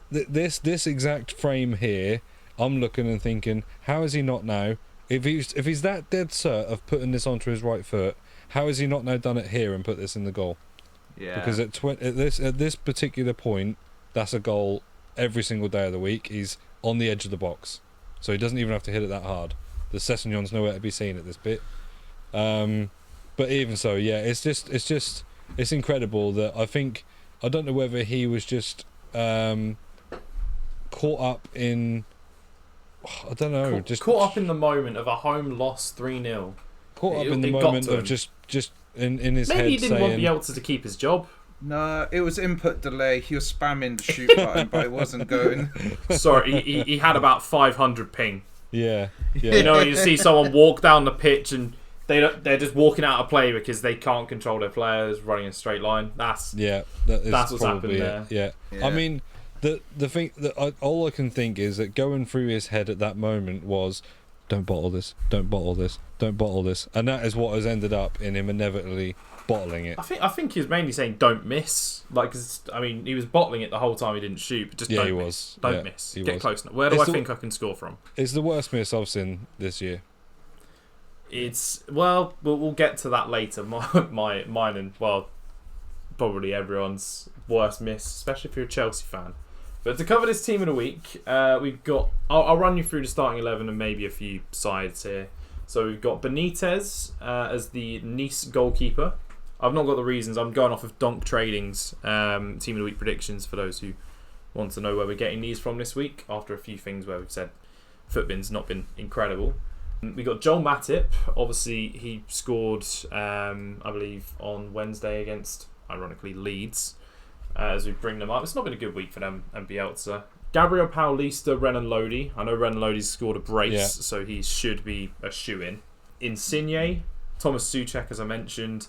this exact frame here, I'm looking and thinking, how is he not now? If he's that dead cert of putting this onto his right foot, how has he not now done it here and put this in the goal? Yeah. Because at this particular point, that's a goal every single day of the week. He's on the edge of the box, so he doesn't even have to hit it that hard. The Sessegnon's nowhere to be seen at this bit. But even so, yeah, it's incredible that I don't know whether he was just caught up in. I don't know. Caught up in the moment of a home loss 3-0. Caught up in the It got moment to of him. just in his Maybe head he didn't want saying, Bielsa to keep his job. No, it was input delay. He was spamming the shoot button, but it wasn't going. Sorry, he had about 500 ping. yeah, You know, you see someone walk down the pitch and they're just walking out of play because they can't control their players running in a straight line. That's that's what's probably happened it. Yeah. I mean, the thing that all I can think is that going through his head at that moment was, don't bottle this, don't bottle this, don't bottle this, and that is what has ended up in him inevitably bottling it. I think he was mainly saying don't miss. Like, 'cause, I mean, he was bottling it the whole time he didn't shoot. But just Yeah, don't he miss. was. Don't Yeah, miss. he Get was. close enough. Where do It's I the- think I can score from? It's the worst miss I've seen this year. It's we'll get to that later. Mine and probably everyone's worst miss, especially if you're a Chelsea fan. But to cover this team in a week, we've got. I'll run you through the starting 11 and maybe a few sides here. So we've got Benitez as the Nice goalkeeper. I've not got the reasons. I'm going off of Donk Trading's team of the week predictions for those who want to know where we're getting these from this week. After a few things where we've said Footbin's not been incredible. We got Joel Matip. Obviously, he scored, I believe, on Wednesday against, ironically, Leeds. as we bring them up. It's not been a good week for them and Bielsa. Gabriel Paulista, Renan Lodi. I know Renan Lodi's scored a brace, so he should be a shoe-in. Insigne, Thomas Souček, as I mentioned.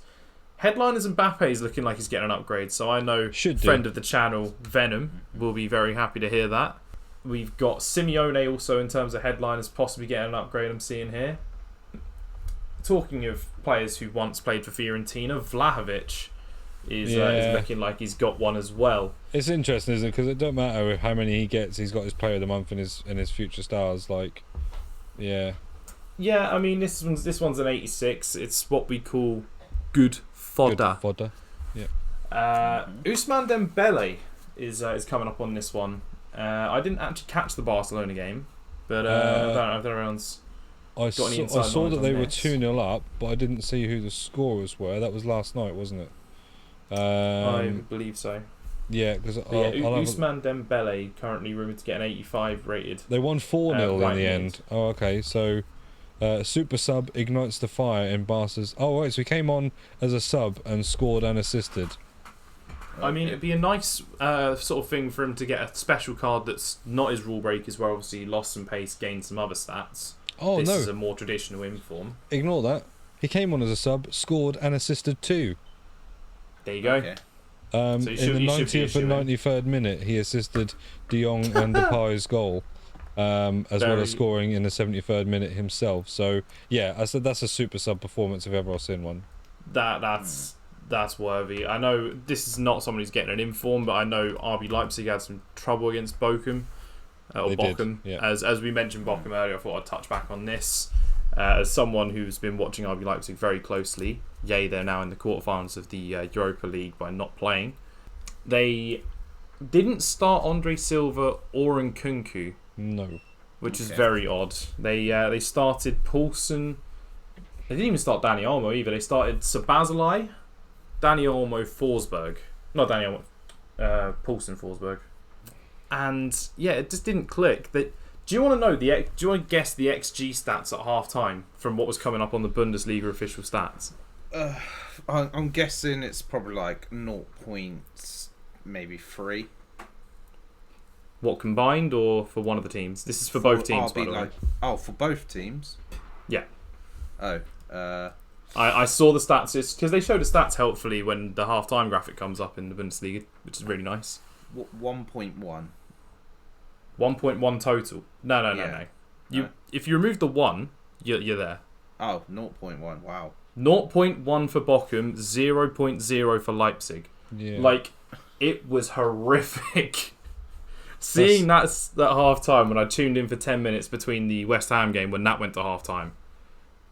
Headliners Mbappe is looking like he's getting an upgrade, so I know friend of the channel, Venom, will be very happy to hear that. We've got Simeone also in terms of headliners, possibly getting an upgrade I'm seeing here. Talking of players who once played for Fiorentina, Vlahovic is looking like he's got one as well. It's interesting, isn't it? Because it don't matter how many he gets. He's got his player of the month in his future stars. Like, yeah. Yeah, I mean this one's an 86. It's what we call good fodder. Good fodder. Yeah. Ousmane Dembele is coming up on this one. I didn't actually catch the Barcelona game, but I don't know if everyone's got any insight. I saw that they were 2-0 up, but I didn't see who the scorers were. That was last night, wasn't it? I believe so. Yeah, because Ousmane Dembele currently rumoured to get an 85 rated. They won 4-0 in the end. Oh, okay. So, super sub ignites the fire in Barca's. Oh, right. So he came on as a sub and scored and assisted. I mean, it'd be a nice sort of thing for him to get a special card that's not his rule breakers, where obviously he lost some pace, gained some other stats. Oh, this no. is a more traditional inform. Ignore that. He came on as a sub, scored and assisted too. There you go. Okay. In the 90th and 93rd minute, he assisted De Jong and Depay's goal, as well as scoring in the 73rd minute himself. So, yeah, I said that's a super sub performance if ever I've seen one. That's worthy. I know this is not someone who's getting an inform, but I know RB Leipzig had some trouble against Bochum. Bochum. Yeah. As we mentioned Bochum earlier, I thought I'd touch back on this. As someone who's been watching RB Leipzig very closely, they're now in the quarterfinals of the Europa League by not playing. They didn't start Andre Silva or Nkunku. No. Which is very odd. They started Poulsen. They didn't even start Dani Olmo either. They started Sabazalai, Dani Olmo, Forsberg. Not Dani Olmo, Poulsen, Forsberg. And yeah, it just didn't click. Do you want to know do you want to guess the XG stats at half time from what was coming up on the Bundesliga official stats? I'm guessing it's probably like 0. maybe 3. What, combined or for one of the teams? This is for both teams, by the way. Oh, for both teams? Yeah. Oh. I saw the stats because they show the stats helpfully when the half-time graphic comes up in the Bundesliga, which is really nice. 1.1. 1.1 total. No. If you remove the 1, you're there. Oh, 0.1. Wow. 0.1 for Bochum, 0.0 for Leipzig. Yeah. Like, it was horrific. Seeing that half time when I tuned in for 10 minutes between the West Ham game when that went to half time.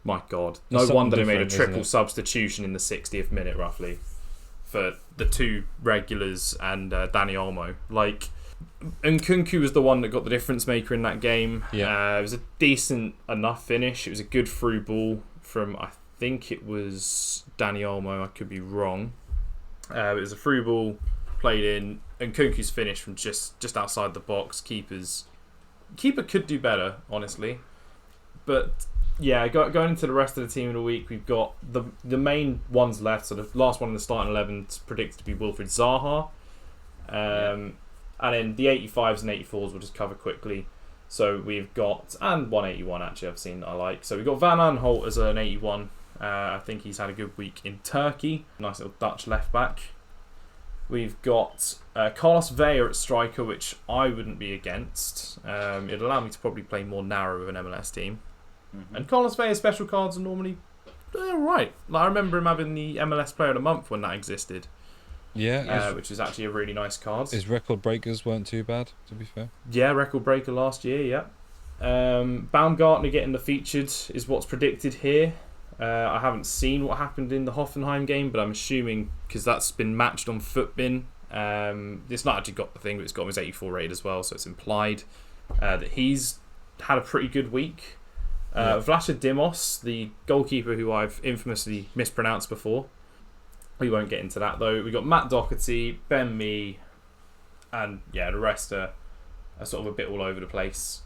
My God. No wonder they made a triple substitution in the 60th minute, roughly, for the two regulars and Dani Olmo. Like, Nkunku was the one that got the difference maker in that game. Yeah. It was a decent enough finish. It was a good through ball from, I think it was Dani Olmo. I could be wrong. It was a through ball played in. Nkunku's finish from just outside the box. Keeper could do better, honestly. But yeah, going into the rest of the team of the week, we've got the main ones left. So the last one in the starting 11 is predicted to be Wilfried Zaha. And then the 85s and 84s we'll just cover quickly. So we've got, and 181 actually I've seen I like. So we've got Van Aanholt as an 81. I think he's had a good week in Turkey. Nice little Dutch left back. We've got Carlos Vela at striker, which I wouldn't be against. It'd allow me to probably play more narrow with an MLS team. Mm-hmm. And Carlos Vela's special cards are normally right. Like, I remember him having the MLS Player of the Month when that existed. Yeah, which is actually a really nice card. His record breakers weren't too bad, to be fair. Yeah, record breaker last year, yeah. Baumgartner getting the featured is what's predicted here. I haven't seen what happened in the Hoffenheim game, but I'm assuming because that's been matched on Footbin. It's not actually got the thing, but it's got his 84 rated as well, so it's implied that he's had a pretty good week. Vlaša Dimos, the goalkeeper who I've infamously mispronounced before. We won't get into that though. We've got Matt Doherty, Ben Mee, and yeah, the rest are sort of a bit all over the place.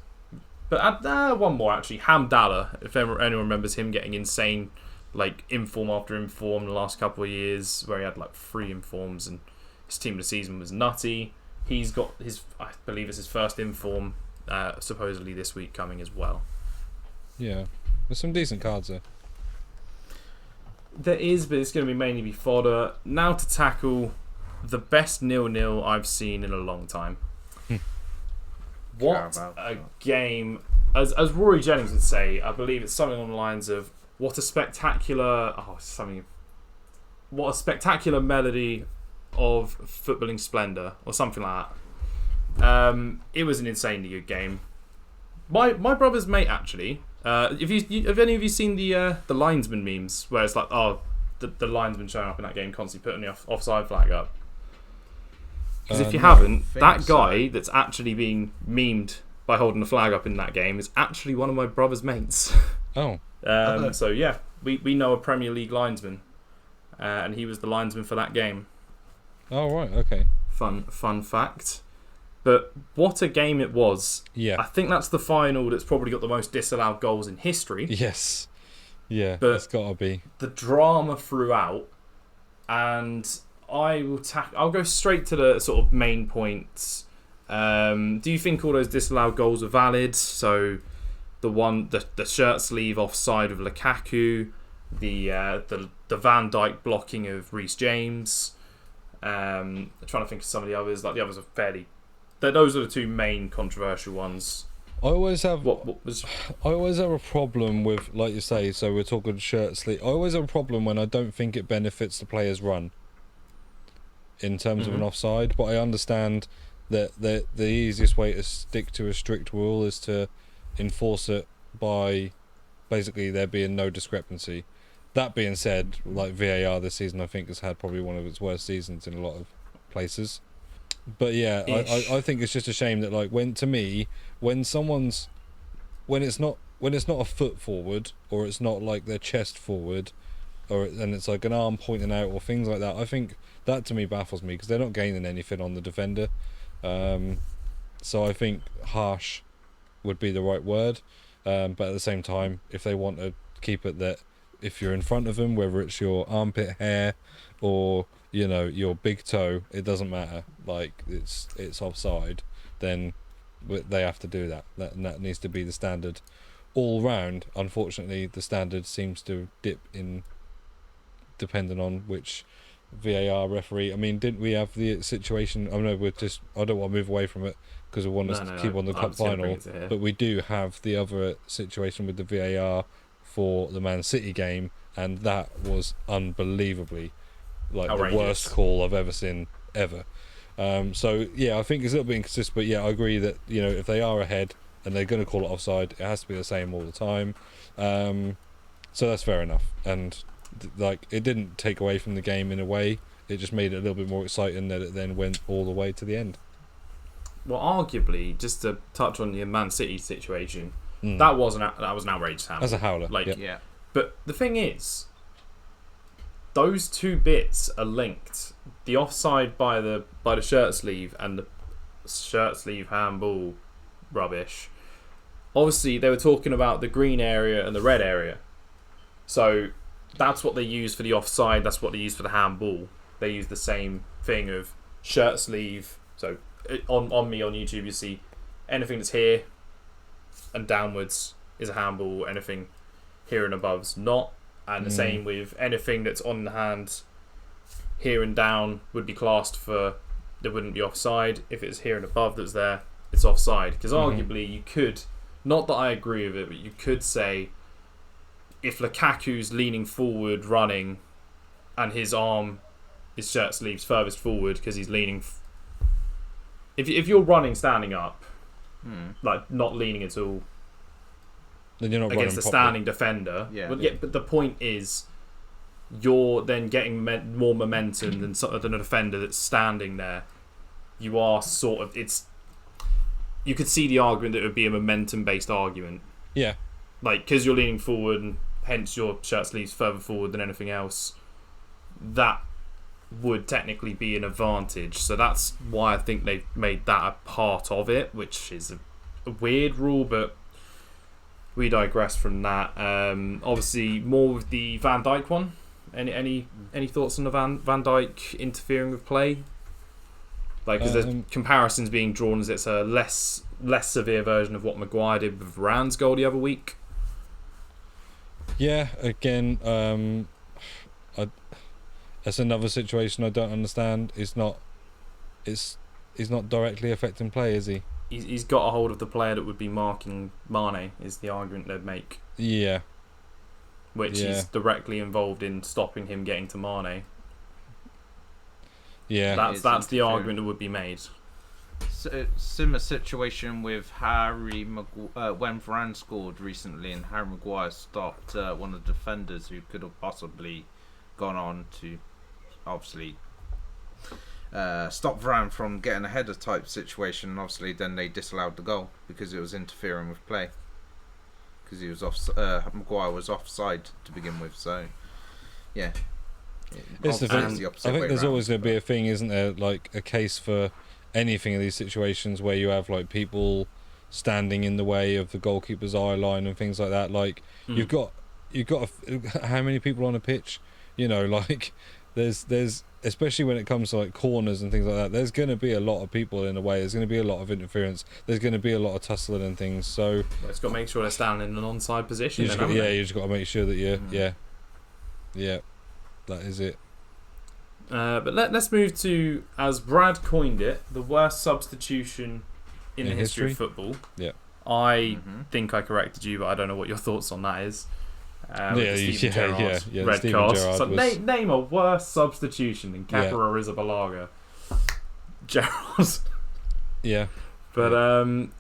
But one more actually, Hamdallah, if anyone remembers him getting insane like inform after inform the last couple of years, where he had like 3 informs and His team of the season was nutty. He's got I believe it's his first inform, supposedly this week coming as well. Yeah, there's some decent cards there. There is, but it's going to mainly be fodder. Now to tackle the best 0-0 I've seen in a long time. What Carabao. a game. As Rory Jennings would say, I believe it's something on the lines of, what a spectacular melody of footballing splendour, or something like that. It was an insanely good game. My brother's mate, actually, have any of you seen the linesman memes, where it's like, the linesman showing up in that game, constantly putting the offside flag up? Because if you haven't, that guy that's actually being memed by holding the flag up in that game is actually one of my brother's mates. Oh. So yeah, we know a Premier League linesman, and he was the linesman for that game. Oh, right, okay. Fun fact. But what a game it was. Yeah. I think that's the final that's probably got the most disallowed goals in history. Yes. Yeah, But it's got to be. the drama throughout, and I'll go straight to the sort of main points. Do you think all those disallowed goals are valid? So the shirt sleeve offside of Lukaku, the Van Dijk blocking of Reece James. I'm trying to think of some of the others. Like, the others are fairly. Those are the two main controversial ones. I always have I a problem with, like you say, so we're talking shirt sleeve. I always have a problem when I don't think it benefits the player's run in terms of an offside, but I understand that the easiest way to stick to a strict rule is to enforce it by basically there being no discrepancy. That being said, like VAR this season, I think has had probably one of its worst seasons in a lot of places. But yeah, I think it's just a shame that, like, when it's not a foot forward, or it's not like their chest forward, and it's like an arm pointing out or things like that, I think that to me baffles me, because they're not gaining anything on the defender. So I think harsh would be the right word, but at the same time, if they want to keep it that if you're in front of them, whether it's your armpit hair or your big toe, it doesn't matter, like it's offside, then they have to do that. That needs to be the standard all round. Unfortunately, the standard seems to dip in depending on which VAR referee. I mean, didn't we have the situation? I don't want to move away from it because we want to keep on the cup final, but we do have the other situation with the VAR for the Man City game, and that was unbelievably outrageous. The worst call I've ever seen ever. So yeah, I think it's a little bit inconsistent, but yeah, I agree that if they are ahead and they're going to call it offside, it has to be the same all the time. So that's fair enough, and it didn't take away from the game in a way. It just made it a little bit more exciting that it then went all the way to the end. Well, arguably, just to touch on the Man City situation, that was an outrageous handle. As a howler, yeah. But the thing is, those two bits are linked. The offside by the shirt sleeve and the shirt sleeve handball rubbish. Obviously, they were talking about the green area and the red area. So that's what they use for the offside. That's what they use for the handball. They use the same thing of shirt sleeve. So on me on YouTube, you see anything that's here and downwards is a handball. Anything here and above's not. And the same with anything that's on the hand here and down would be classed for, there wouldn't be offside. If it's here and above that's there, it's offside. Because arguably you could, not that I agree with it, but you could say if Lukaku's leaning forward running and his shirt sleeves furthest forward because he's leaning, if you're running standing up, like not leaning at all, then you're not against a standing defender. But the point is, you're then getting more momentum than a defender that's standing there. You are sort of, you could see the argument that it would be a momentum-based argument. Yeah. Like, because you're leaning forward and hence your shirt sleeves further forward than anything else, that would technically be an advantage. So that's why I think they've made that a part of it, which is a weird rule, but we digress from that. Obviously, more with the Van Dijk one. Any thoughts on the Van Dijk interfering with play? Like, because there's comparisons being drawn as it's a less severe version of what Maguire did with Varane's goal the other week. Yeah, again, that's another situation I don't understand. He's not directly affecting play, is he? He's got a hold of the player that would be marking Mane, is the argument they'd make. Yeah. Which he's directly involved in stopping him getting to Mane. Yeah. That's the argument that would be made. Similar situation with Harry Maguire when Varane scored recently, and Harry Maguire stopped one of the defenders who could have possibly gone on to obviously stop Varane from getting a header type situation. And obviously, then they disallowed the goal because it was interfering with play. Because he was Maguire was offside to begin with. So, yeah. It's the thing. I think there's always going to be a thing, isn't there? Like a case for anything in these situations where you have like people standing in the way of the goalkeeper's eye line and things like that. Like you've got how many people on a pitch? You know, like there's especially when it comes to like corners and things like that. There's going to be a lot of people in the way. There's going to be a lot of interference. There's going to be a lot of tussling and things. So it's got to make sure they're standing in an onside position. You just got to make sure that yeah, that is it. But let's move to, as Brad coined it, the worst substitution in the history of football. Yeah. I think I corrected you, but I don't know what your thoughts on that is. Yeah, red card. So name a worse substitution than Kepa or Arrizabalaga. Gerrard. Yeah. But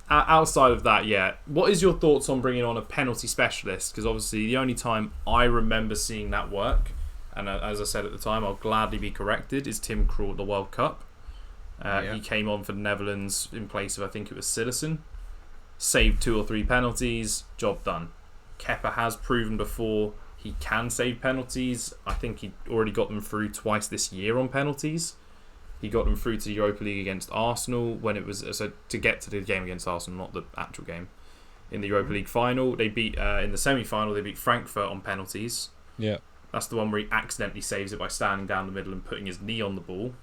outside of that, what is your thoughts on bringing on a penalty specialist? Because obviously the only time I remember seeing that work, and as I said at the time, I'll gladly be corrected, is Tim Krul at the World Cup. He came on for the Netherlands in place of, I think it was Citizen. Saved 2 or 3 penalties, job done. Kepa has proven before he can save penalties. I think he already got them through twice this year on penalties. He got them through to the Europa League against Arsenal when it was to get to the game against Arsenal, not the actual game. In the Europa League final, they beat in the semi-final. They beat Frankfurt on penalties. Yeah. That's the one where he accidentally saves it by standing down the middle and putting his knee on the ball.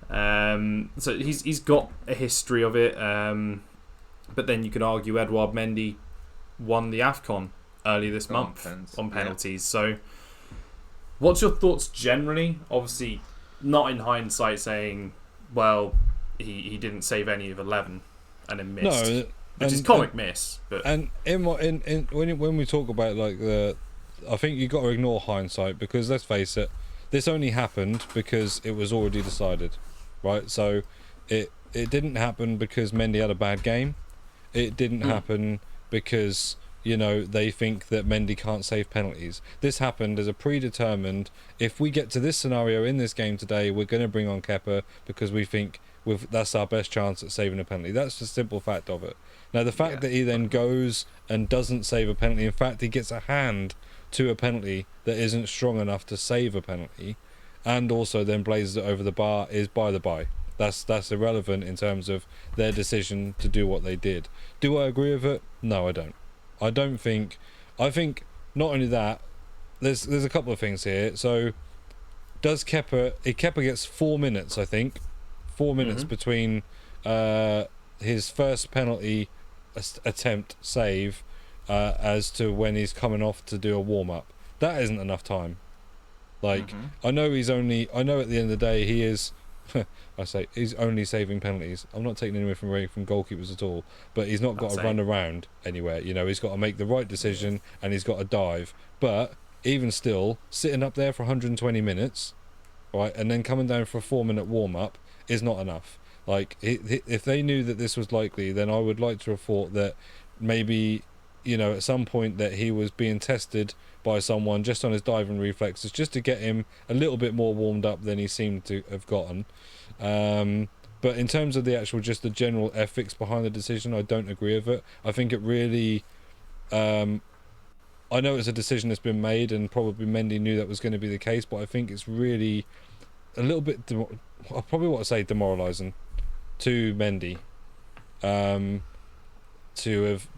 So he's got a history of it. But then you could argue Edouard Mendy won the AFCON earlier this month on penalties. So what's your thoughts generally? Obviously, not in hindsight saying, well, he didn't save any of 11 and then missed. No, which is comic miss. But and when we talk about like I think you got to ignore hindsight, because let's face it, this only happened because it was already decided, right? So it didn't happen because Mendy had a bad game. It didn't happen because they think that Mendy can't save penalties. This happened as a predetermined, if we get to this scenario in this game today, we're going to bring on Kepa because we think that's our best chance at saving a penalty. That's the simple fact of it. Now the fact that he then goes and doesn't save a penalty, in fact he gets a hand to a penalty that isn't strong enough to save a penalty, and also then blazes it over the bar, is by the by. That's irrelevant in terms of their decision to do what they did. Do I agree with it? No, I don't. I think not only that, there's a couple of things here. So does Kepa gets 4 minutes, I think. 4 minutes between his first penalty attempt save as to when he's coming off to do a warm-up. That isn't enough time. Like, I know at the end of the day he is he's only saving penalties. I'm not taking anything away from goalkeepers at all, but he's not got to run around anywhere. He's got to make the right decision and he's got to dive. But even still, sitting up there for 120 minutes, right, and then coming down for a 4-minute warm-up is not enough. Like, if they knew that this was likely, then I would like to have thought that maybe, at some point that he was being tested by someone just on his diving reflexes, just to get him a little bit more warmed up than he seemed to have gotten. But in terms of just the general ethics behind the decision, I don't agree with it. I think it really, I know it's a decision that's been made, and probably Mendy knew that was going to be the case, but I think it's really a little bit, I probably want to say demoralising to Mendy, to have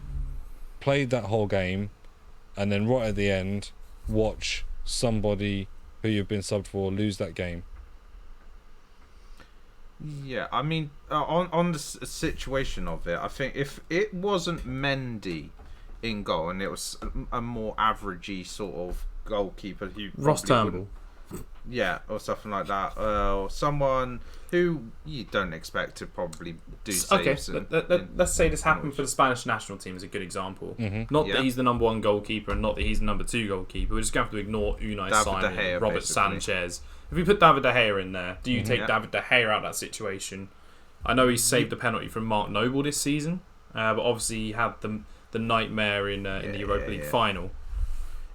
played that whole game and then right at the end watch somebody who you've been subbed for lose that game. Yeah, I mean, on the situation of it, I think if it wasn't Mendy in goal and it was a more averagey sort of goalkeeper who Ross probably Turnbull. yeah, or something like that, or someone who you don't expect to probably do Okay, saves. let's say this happened for the Spanish national team as a good example. Not that he's the number 1 goalkeeper and not that he's the number 2 goalkeeper. We're just going to have to ignore Unai David Simon, De Gea, Robert basically. Sanchez. If we put David De Gea in there, do you take David De Gea out of that situation? I know he saved a penalty from Mark Noble this season, but obviously he had the nightmare in the Europa League final.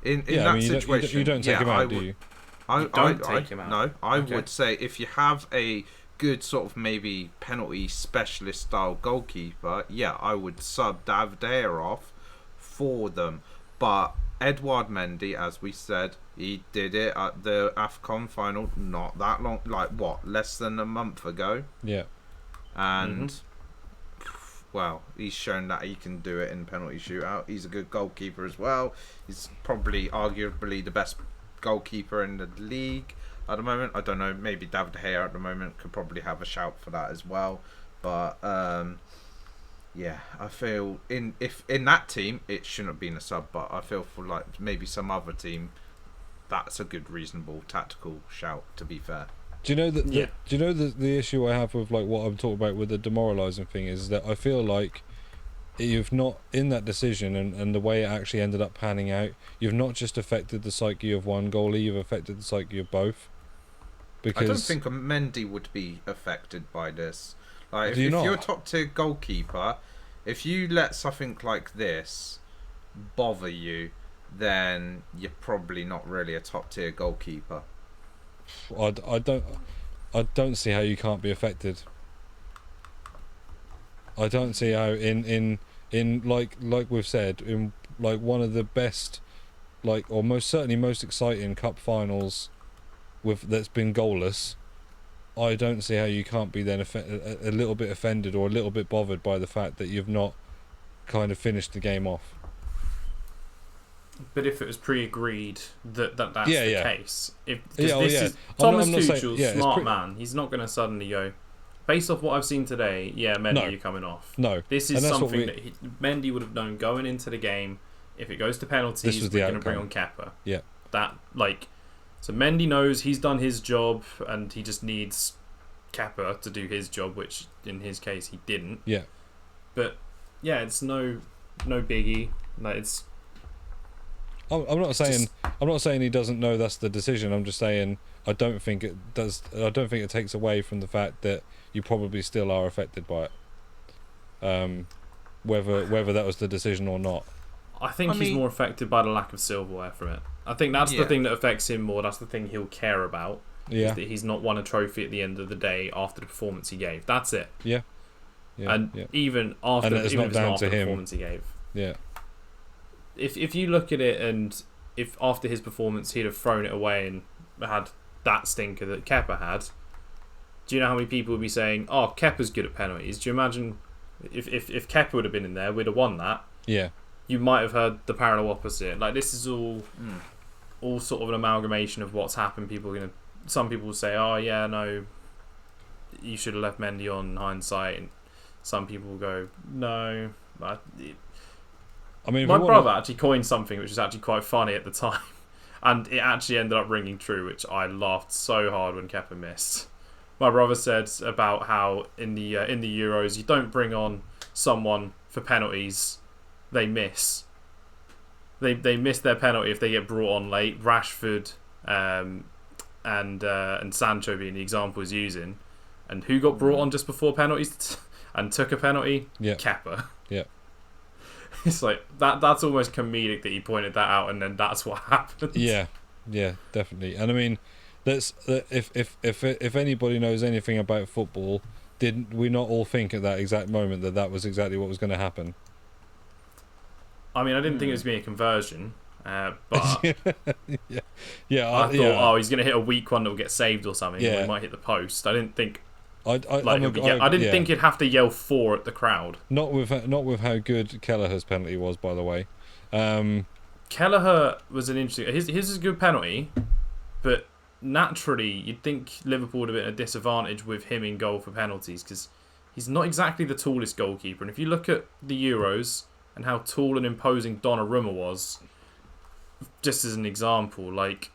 In that situation, you don't take him out, do you? I take him out. No, I would say if you have a good sort of maybe penalty specialist style goalkeeper, yeah, I would sub David De Gea off for them. But Edouard Mendy, as we said, he did it at the AFCON final not that long, like what, less than a month ago. Yeah. And well, he's shown that he can do it in penalty shootout. He's a good goalkeeper as well. He's probably arguably the best goalkeeper in the league at the moment. I don't know, maybe David De Gea at the moment could probably have a shout for that as well. But yeah, I feel in that team it shouldn't have been a sub, but I feel for like maybe some other team that's a good reasonable tactical shout, to be fair. Do you know that? Do you know the issue I have with like what I'm talking about with the demoralising thing is that I feel like you've not, in that decision and the way it actually ended up panning out, you've not just affected the psyche of one goalie, you've affected the psyche of both. Because I don't think a Mendy would be affected by this. Like, if not? you're a top tier goalkeeper, if you let something like this bother you, then you're probably not really a top tier goalkeeper. I don't see how you can't be affected. I don't see how in like we've said, in like one of the best, like, or most certainly most exciting cup finals that's been goalless, I don't see how you can't be then a little bit offended or a little bit bothered by the fact that you've not kind of finished the game off. But if it was pre-agreed that's the case, I'm Thomas not Tuchel's saying, smart man, he's not going to suddenly go, based off what I've seen today, Mendy, you're coming off. No. This is something that Mendy would have known going into the game. If it goes to penalties, we're going to bring on Kepa. Yeah. So Mendy knows he's done his job and he just needs Kepa to do his job, which in his case he didn't. Yeah. But yeah, it's no biggie. Like, it's. I'm not saying he doesn't know that's the decision. I'm just saying I don't think it does. I don't think it takes away from the fact that you probably still are affected by it. Whether that was the decision or not. I think he's more affected by the lack of silverware from it. I think that's the thing that affects him more. That's the thing he'll care about. Yeah. Is that he's not won a trophy at the end of the day after the performance he gave. That's it. Yeah. Even after, and it's even not if it's down not after to the him. performance he gave. Yeah. If you look at it, and if after his performance he'd have thrown it away and had that stinker that Kepa had, do you know how many people would be saying, "Oh, Kepa's good at penalties"? Do you imagine if Kepa would have been in there, we'd have won that? Yeah. You might have heard the parallel opposite. Like, this is all sort of an amalgamation of what's happened. Some people will say, "Oh yeah, no, you should have left Mendy on." In hindsight, and some people will go, "No." I mean, my brother actually coined something which was actually quite funny at the time, and it actually ended up ringing true, which I laughed so hard when Kepa missed. My brother said about how in the Euros you don't bring on someone for penalties they miss. They miss their penalty if they get brought on late. Rashford and Sancho being the example he's using, and who got brought on just before penalties and took a penalty? Yeah. Kepa. Yeah. It's like that's almost comedic that he pointed that out, and then that's what happened. Yeah, definitely. And I mean, if anybody knows anything about football, did we not all think at that exact moment that was exactly what was going to happen? I mean, I didn't think it was going to be a conversion, but I thought, he's going to hit a weak one that will get saved or something. Yeah. Or he might hit the post. I didn't think. I didn't think he'd have to yell 4 at the crowd. Not with how good Kelleher's penalty was, by the way. Kelleher was an interesting. His is a good penalty, but naturally, you'd think Liverpool would have been at a disadvantage with him in goal for penalties because he's not exactly the tallest goalkeeper. And if you look at the Euros and how tall and imposing Donnarumma was, just as an example, like.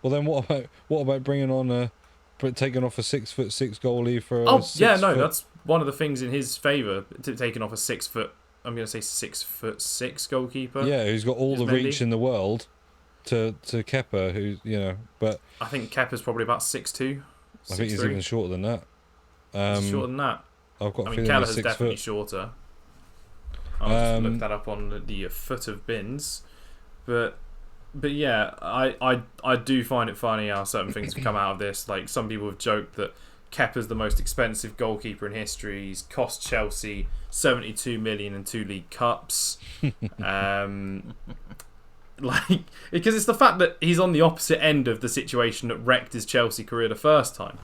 Well, then what about bringing on taking off a 6'6" goalie for? That's one of the things in his favour. Taking off a 6 foot, I'm going to say 6'6" goalkeeper. Yeah, who's got all the Mendy. reach in the world to Kepa, who's but I think Kepa's probably about 6'2". I think he's even shorter than that. He's shorter than that. I've got a I mean, feeling Kelleher's he's 6 definitely foot. shorter. I'll just look that up on the FUT of bins, but yeah, I do find it funny how certain things have come out of this. Like some people have joked that Kepa's the most expensive goalkeeper in history. He's cost Chelsea 72 million and 2 League Cups. Like because it's the fact that he's on the opposite end of the situation that wrecked his Chelsea career the first time.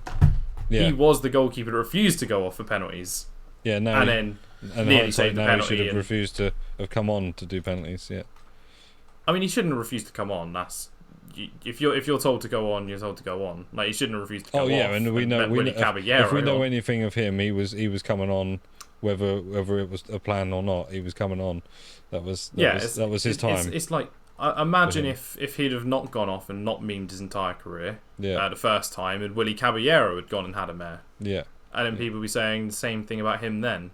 Yeah. He was the goalkeeper that refused to go off for penalties. Yeah, no. And then nearly saved the now penalty. he should have and- refused to have come on to do penalties. Yeah. I mean, he shouldn't have refused to come on. That's if you're told to go on, you're told to go on. Like he shouldn't have refused to go off. Oh yeah, and we know Willy Caballero, if we know anything of him, he was coming on, whether it was a plan or not. He was coming on. That was his time. It's like imagine if he'd have not gone off and not memed his entire career. Yeah. The first time, and Willy Caballero had gone and had a mare. Yeah. And then people would be saying the same thing about him then.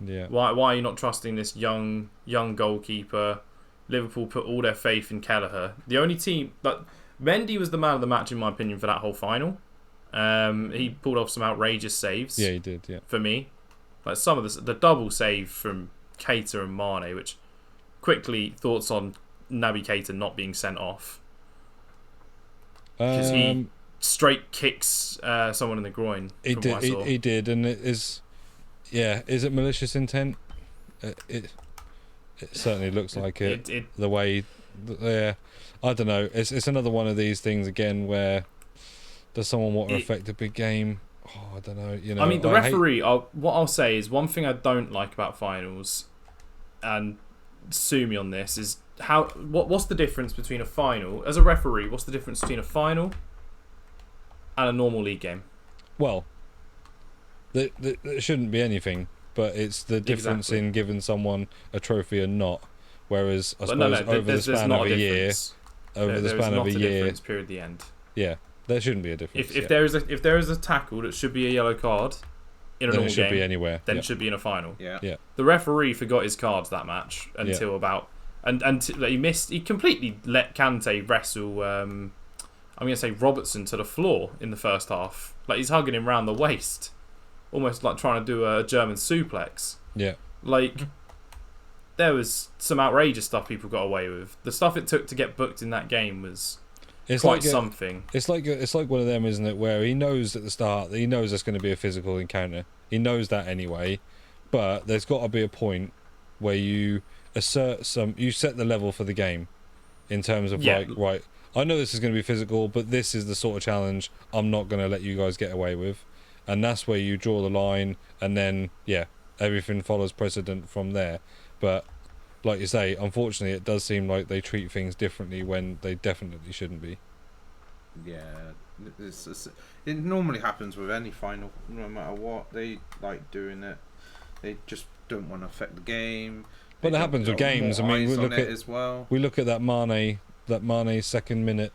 Yeah. Why are you not trusting this young goalkeeper? Liverpool put all their faith in Kelleher. The only team Mendy was the man of the match in my opinion for that whole final. He pulled off some outrageous saves. Yeah, he did. Yeah. For me, like some of the double save from Keita and Mane, which quickly thoughts on Naby Keita not being sent off because he straight kicks someone in the groin. He did. He did, and it is. Yeah, is it malicious intent? It certainly looks like it. The way, yeah, I don't know. It's another one of these things again where does someone want to affect a big game? Oh, I don't know. I mean, the referee. What I'll say is one thing I don't like about finals, and sue me on this, is what's the difference between a final as a referee? What's the difference between a final and a normal league game? Well, there shouldn't be anything. But it's the difference in giving someone a trophy and not. Whereas I suppose over the span of a year, period the end. Yeah, there shouldn't be a difference. If there is a tackle that should be a yellow card in a normal game, it should be anywhere. Then it should be in a final. Yeah. The referee forgot his cards that match until about and he missed. He completely let Kante wrestle. I'm gonna say Robertson to the floor in the first half. Like he's hugging him round the waist. Almost like trying to do a German suplex. Yeah. Like, there was some outrageous stuff people got away with. The stuff it took to get booked in that game was something. It's like one of them, isn't it, where he knows at the start that he knows there's going to be a physical encounter. He knows that anyway, but there's got to be a point where you set the level for the game in terms of right, I know this is going to be physical, but this is the sort of challenge I'm not going to let you guys get away with. And that's where you draw the line, and then everything follows precedent from there. But like you say, unfortunately, it does seem like they treat things differently when they definitely shouldn't be. Yeah, it normally happens with any final, no matter what. They like doing it. They just don't want to affect the game. But that happens with games. I mean, we look at that Mane second minute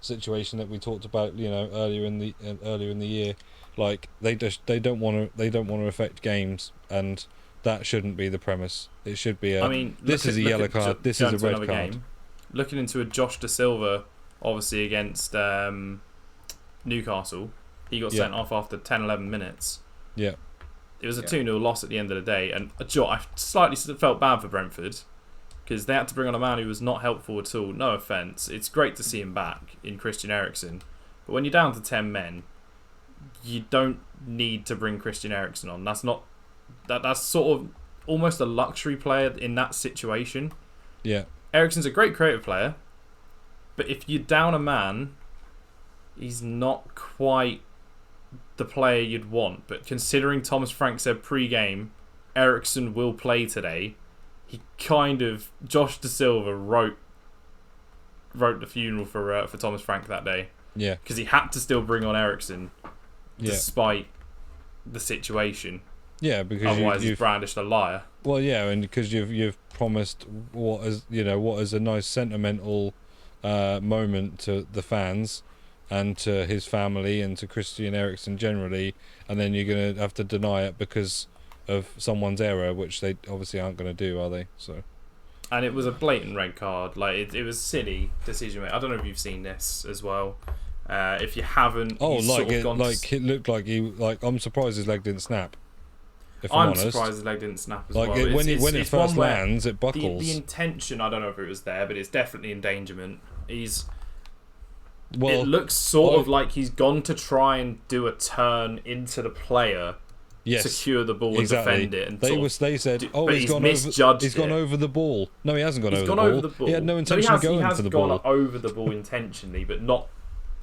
situation that we talked about, earlier in the year. Like they don't want to affect games, and that shouldn't be the premise. It should be this is a yellow card, this is a red card. Game. Looking into a Josh Da Silva, obviously against Newcastle, he got sent off after 10-11 minutes. Yeah, it was a 2-0 loss at the end of the day, and I slightly felt bad for Brentford because they had to bring on a man who was not helpful at all. No offence, it's great to see him back in Christian Eriksen, but when you're down to 10 men. You don't need to bring Christian Eriksen on. That's sort of almost a luxury player in that situation. Yeah. Eriksen's a great creative player, but if you're down a man, he's not quite the player you'd want. But considering Thomas Frank said pre-game, Eriksen will play today, Josh Da Silva wrote the funeral for Thomas Frank that day. Yeah. Because he had to still bring on Ericsson, Yeah. despite the situation. Yeah, because Otherwise, you've he's brandished a liar. well, yeah, and because you've promised what is a nice sentimental moment to the fans and to his family and to Christian Eriksen generally, and then you're gonna have to deny it because of someone's error, which they obviously aren't gonna do, are they? So. And it was a blatant red card. Like it was silly decision making. I don't know if you've seen this as well. If you haven't, he's sort of gone it looked like I'm surprised his leg didn't snap. If I'm I'm honest. surprised his leg didn't snap as Like well. when it first lands, it buckles. The intention, I don't know if it was there, but it's definitely endangerment. It looks sort of like he's gone to try and do a turn into the player, secure the ball and defend it. And they said, he's gone over the ball. No, he hasn't gone over the ball. He had no intention of going for the ball. He has gone over the ball intentionally, but not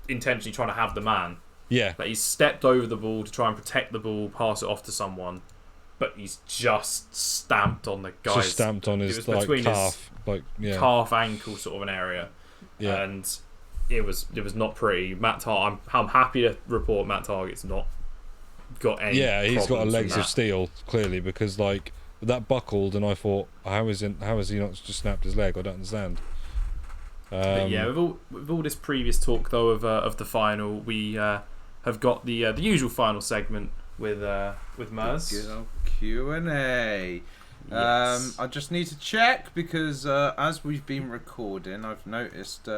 intentionally trying to have the man. Yeah. Like he's stepped over the ball to try and protect the ball, pass it off to someone, but he's just stamped on the guy's... Just stamped on his calf. Calf, ankle sort of an area. Yeah. And it was not pretty. I'm happy to report Matt Targett's not got any. Yeah, he's got legs of steel, clearly, because that buckled, and I thought, how has he not just snapped his leg? I don't understand. But yeah, with all this previous talk though of the final, we have got the usual final segment with Mers. Good old Q&A. Yes. I just need to check because as we've been recording, I've noticed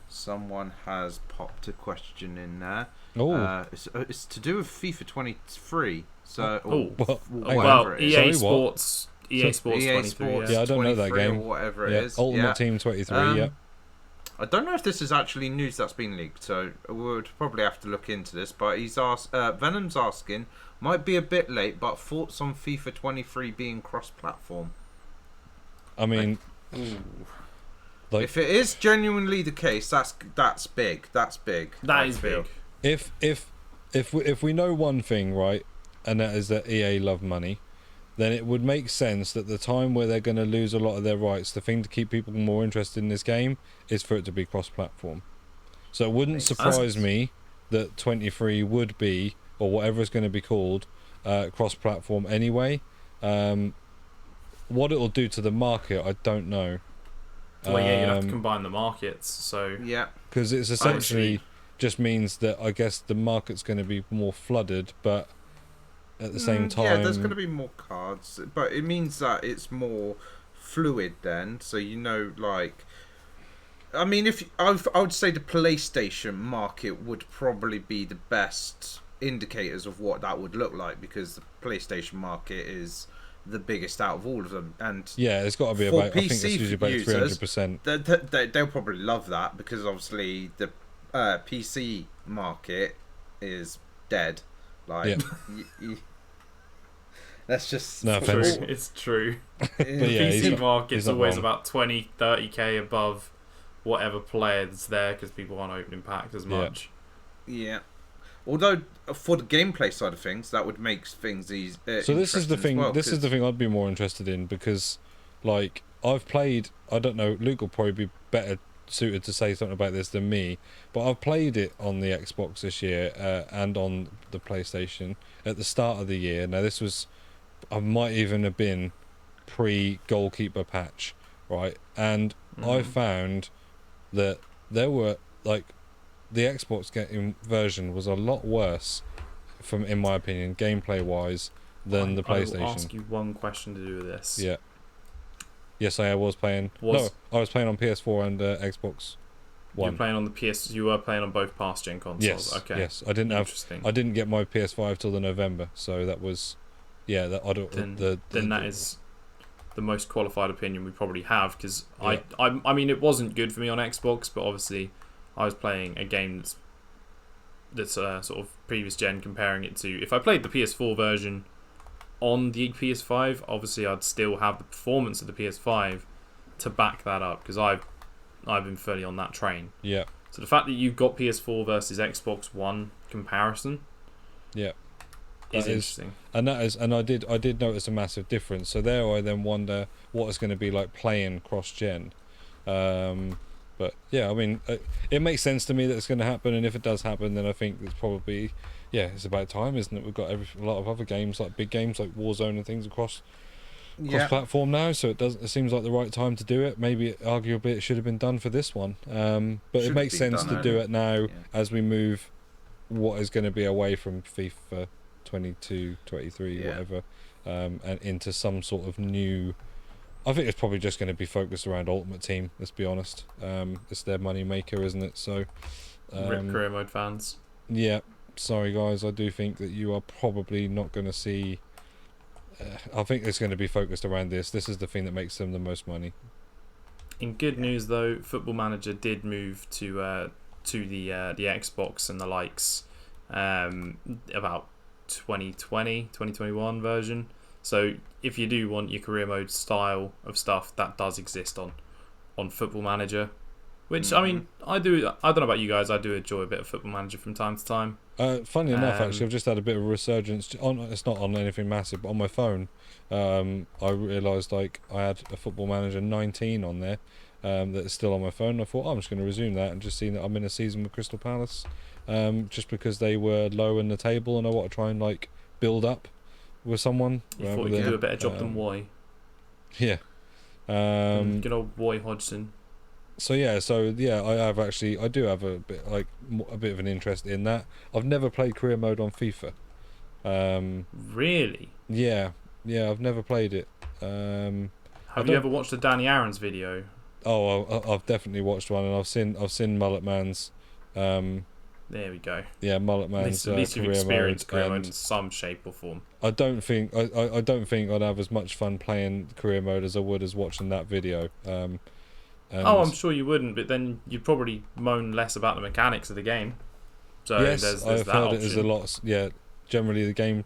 someone has popped a question in there. Oh, it's to do with FIFA 23. So, EA Sports 23. Yeah, I don't know that game. Or whatever it is. Ultimate Team 23. Yeah. I don't know if this is actually news that's been leaked, so we would probably have to look into this. But he's asked, Venom's asking, might be a bit late, but thoughts on FIFA 23 being cross-platform? I mean, if it is genuinely the case, that's big. That's big. That is big. If we know one thing, right, and that is that EA love money, then it would make sense that the time where they're going to lose a lot of their rights, the thing to keep people more interested in this game is for it to be cross-platform. So it wouldn't surprise me that 23 would be, or whatever it's going to be called, cross-platform anyway. What it'll do to the market, I don't know. Well, yeah, you'd have to combine the markets. So yeah, because it's essentially just means that I guess the market's going to be more flooded, but at the same time, yeah, there's going to be more cards, but it means that it's more fluid then. So I mean, I would say the PlayStation market would probably be the best indicators of what that would look like, because the PlayStation market is the biggest out of all of them, and yeah, it's got to be about. I think it's usually about 300%. They'll probably love that, because obviously the PC market is dead. That's just true. It's true. The PC market's always wrong. about 20-30k above whatever player's there, because people aren't opening packs as much. Yeah. Although for the gameplay side of things, that would make things easy. So this is the thing. This is the thing I'd be more interested in, because, I've played. I don't know. Luke will probably be better suited to say something about this than me, but I've played it on the Xbox this year and on the PlayStation at the start of the year. Now I might even have been pre-goalkeeper patch, right? And I found that there were the Xbox version was a lot worse, in my opinion, gameplay wise, than the PlayStation. I will ask you one question to do with this. Yeah. Yes, I was playing. I was playing on PS4 and Xbox One. You were playing on the PS. You were playing on both past gen consoles. Yes. Okay. Yes, I didn't get my PS5 till the November, so that was, yeah. Then that is the most qualified opinion we probably have, because I mean, it wasn't good for me on Xbox, but obviously I was playing a game that's sort of previous gen, comparing it to, if I played the PS4 version on the PS5, obviously I'd still have the performance of the PS5 to back that up, because I've been fully on that train. Yeah. So the fact that you've got PS4 versus Xbox One comparison, yeah, is interesting. And I did notice a massive difference. So there I then wonder what it's going to be like playing cross gen. But But yeah, I mean, it makes sense to me that it's going to happen, and if it does happen, then I think it's probably, yeah, it's about time, isn't it? We've got a lot of other games, like big games like Warzone and things across platform now, so it seems like the right time to do it. Maybe arguably it should have been done for this one, but it makes sense to do it now as we move what is going to be away from FIFA 22, 23, whatever, and into some sort of new. I think it's probably just going to be focused around Ultimate Team. Let's be honest. It's their money maker, isn't it? So, Rip career mode fans. Yeah, sorry guys. I do think that you are probably not going to see. I think it's going to be focused around this. This is the thing that makes them the most money. In good news though, Football Manager did move to the Xbox and the likes about 2020, 2021 version. So if you do want your career mode style of stuff, that does exist on Football Manager. Which, I mean, I don't know about you guys, I do enjoy a bit of Football Manager from time to time. Funny enough, actually, I've just had a bit of a resurgence. It's not on anything massive, but on my phone, I realised like I had a Football Manager 19 on there that's still on my phone. I thought, I'm just going to resume that, and just seeing that I'm in a season with Crystal Palace, just because they were low in the table, and I want to try and like build up with someone. You thought you could do a better job than Woy. Yeah. Good old Woy Hodgson. So I do have a bit of an interest in that. I've never played career mode on FIFA. Really? Yeah, I've never played it. Have you ever watched the Danny Aaron's video? Oh, I've definitely watched one, and I've seen Mullet Man's. There we go. Yeah, Mullet Man's at least you've career experienced mode, career mode in some shape or form. I don't think I'd have as much fun playing career mode as I would as watching that video. I'm sure you wouldn't, but then you'd probably moan less about the mechanics of the game. So yes, there's I've that heard option. it is a lot. Yeah, generally the game.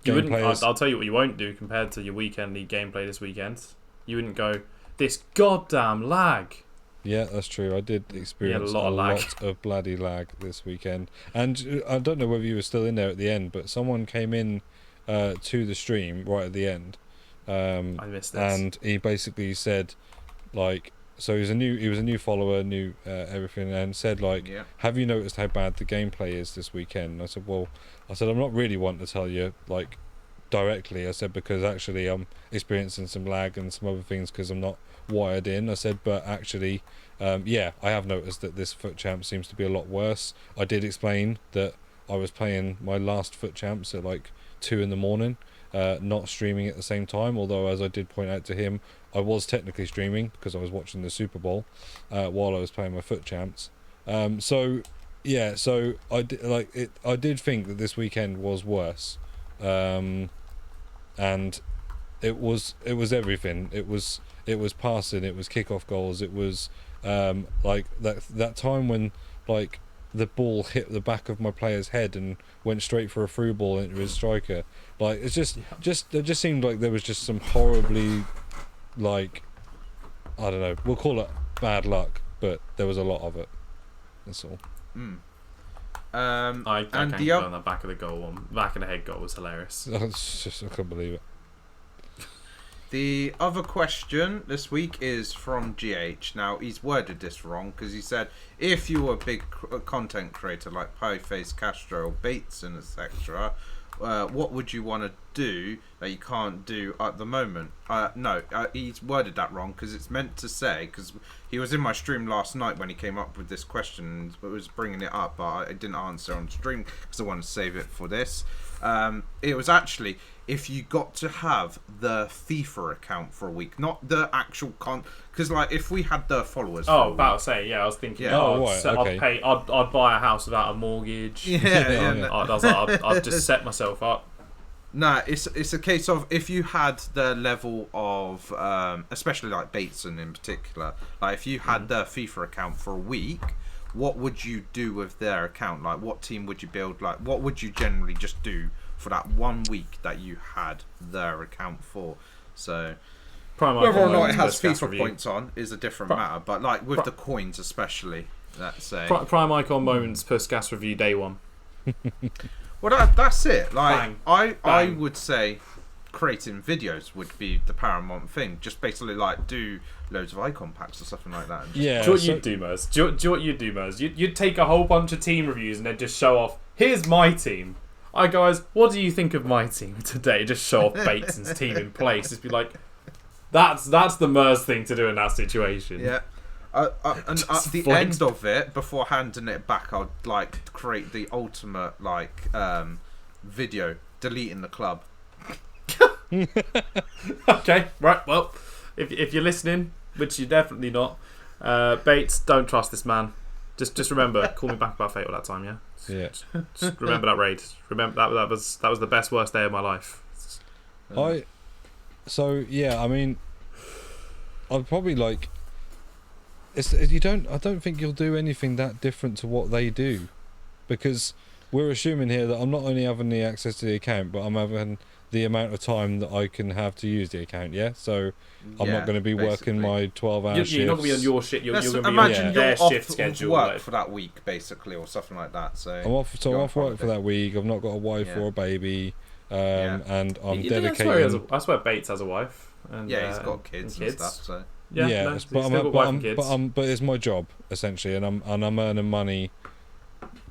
You wouldn't. Players, I'll tell you what you won't do compared to your weekend league gameplay this weekend. You wouldn't go, this goddamn lag. Yeah, that's true. I did experience a lot of bloody lag this weekend, and I don't know whether you were still in there at the end, but someone came in to the stream right at the end. I missed this. And he basically said, like, so he was a new follower, knew everything, and said like, have you noticed how bad the gameplay is this weekend? And I said, well, I'm not really wanting to tell you like directly. I said, because actually I'm experiencing some lag and some other things because I'm not wired in. I said, but actually, I have noticed that this FUT champ seems to be a lot worse. I did explain that I was playing my last FUT champs at like 2 a.m, not streaming at the same time, although as I did point out to him, I was technically streaming because I was watching the Super Bowl while I was playing my FUT champs. So I did think that this weekend was worse, and it was everything. It was passing, it was kickoff goals, it was like that time when like the ball hit the back of my player's head and went straight for a through ball into his striker. Like it just seemed like there was just some horribly, like, I don't know, we'll call it bad luck, but there was a lot of it. That's all. I can't go on the back of the goal one. Back of the head goal was hilarious. I couldn't believe it. The other question this week is from GH. Now, he's worded this wrong because he said, if you were a big content creator like Pieface, Castro, or Bateson, etc., what would you want to do that you can't do at the moment? He's worded that wrong because it's meant to say, because he was in my stream last night when he came up with this question and was bringing it up, but I didn't answer on stream because I wanted to save it for this. It was actually, if you got to have the FIFA account for a week, not the actual because like if we had the followers. I was thinking, I'd buy a house without a mortgage. I'd just set myself up. No, it's a case of if you had the level of, especially like Bateson in particular, like if you had the FIFA account for a week, what would you do with their account? Like, what team would you build? Like, what would you generally just do for that 1 week that you had their account for? So, whether or not it has FIFA points on is a different matter. But like with the coins, especially, let's say Prime Icon moments Puskas review day one. Well, that's it. Like, Bang. I would say, creating videos would be the paramount thing. Just basically like do loads of icon packs or something like that. And just, Yeah. Do you know what you'd do, Mers? Do you know what you'd do, Mers? You'd take a whole bunch of team reviews and then just show off, here's my team. Hi guys, what do you think of my team today? Just show off Bateson's team in place. Just be like, that's the Mers thing to do in that situation. Yeah. And at the end of it, before handing it back, I'd like create the ultimate like video deleting the club. Okay, right. Well, if you're listening, which you're definitely not, Bates, don't trust this man. Just remember, call me back about Fatal that time. Yeah. Yeah. Just remember that raid. Remember that was the best worst day of my life. I mean, I'd probably like. I don't think you'll do anything that different to what they do, because we're assuming here that I'm not only having the access to the account, but I'm having the amount of time that I can have to use the account. Yeah, so I'm not going to be working my 12-hour shifts. You're not going to be on your shit. You're going to be imagine on you're their off shift of schedule. work for that week, basically, or something like that. So I'm off work for that week. I've not got a wife or a baby, and I'm dedicating. I swear Bates has a wife. And, he's got kids and stuff. So but it's my job essentially, and I'm earning money,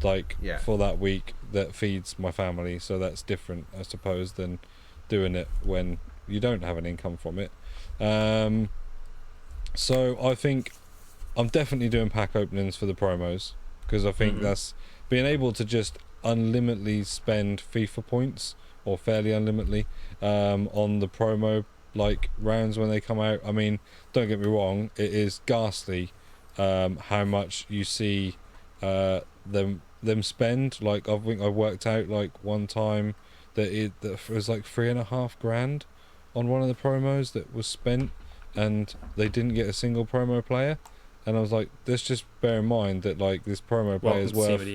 like for that week that feeds my family. So that's different, I suppose, than doing it when you don't have an income from it. So I think I'm definitely doing pack openings for the promos, because I think that's being able to just unlimitedly spend FIFA points, or fairly unlimitedly, on the promo like rounds when they come out. I mean, don't get me wrong, it is ghastly how much you see them spend. Like I think I worked out like one time that it was like $3,500 on one of the promos that was spent, and they didn't get a single promo player. And I was like, let's just bear in mind that like this promo player is worth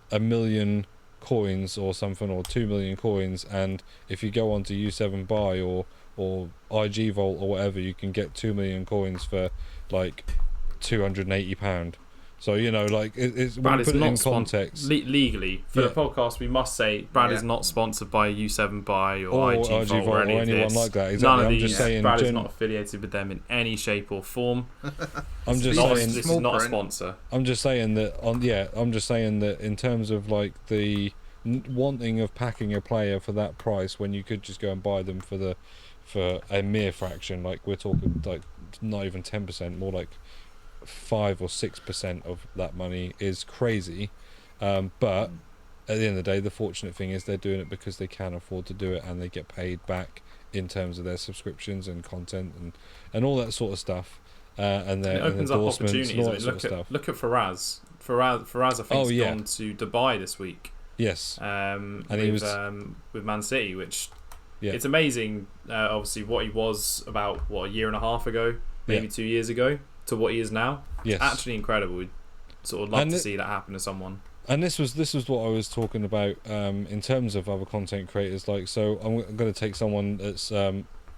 1 million coins or something, or 2 million coins, and if you go on to U7 buy or IG Vault or whatever, you can get 2 million coins for like £280. So like it's Brad is put it not in context. Legally for the podcast, we must say Brad is not sponsored by U7 Buy or IG Vault or anyone like that. Exactly. None of I'm these. just saying, Brad is not affiliated with them in any shape or form. I'm just saying this is not a sponsor. I'm just saying that I'm just saying that in terms of like the wanting of packing a player for that price when you could just go and buy them for a mere fraction, like we're talking like not even 10%, more like 5 or 6% of that money, is crazy. But at the end of the day, the fortunate thing is they're doing it because they can afford to do it, and they get paid back in terms of their subscriptions and content and all that sort of stuff, and their it opens up opportunities. And all that sort of stuff. Look at Faraz. Faraz I think has gone to Dubai this week. Yes. And he was with Man City, which it's amazing. Obviously, what he was about a year and a half ago, maybe 2 years ago, to what he is now. Yes. Actually incredible. We'd sort of love to see that happen to someone. And this was what I was talking about in terms of other content creators. Like, so I'm going to take someone that's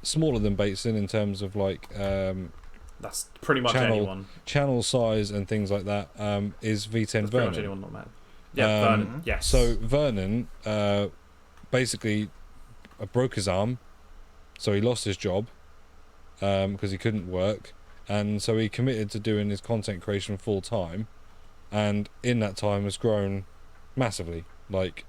smaller than Bateson in terms of like that's pretty much anyone. Channel size and things like that. Is V10 Vernon. Pretty much anyone, not mad. Yeah, Vernon. Yes. So Vernon basically broke his arm, so he lost his job because he couldn't work, and so he committed to doing his content creation full time, and in that time has grown massively, like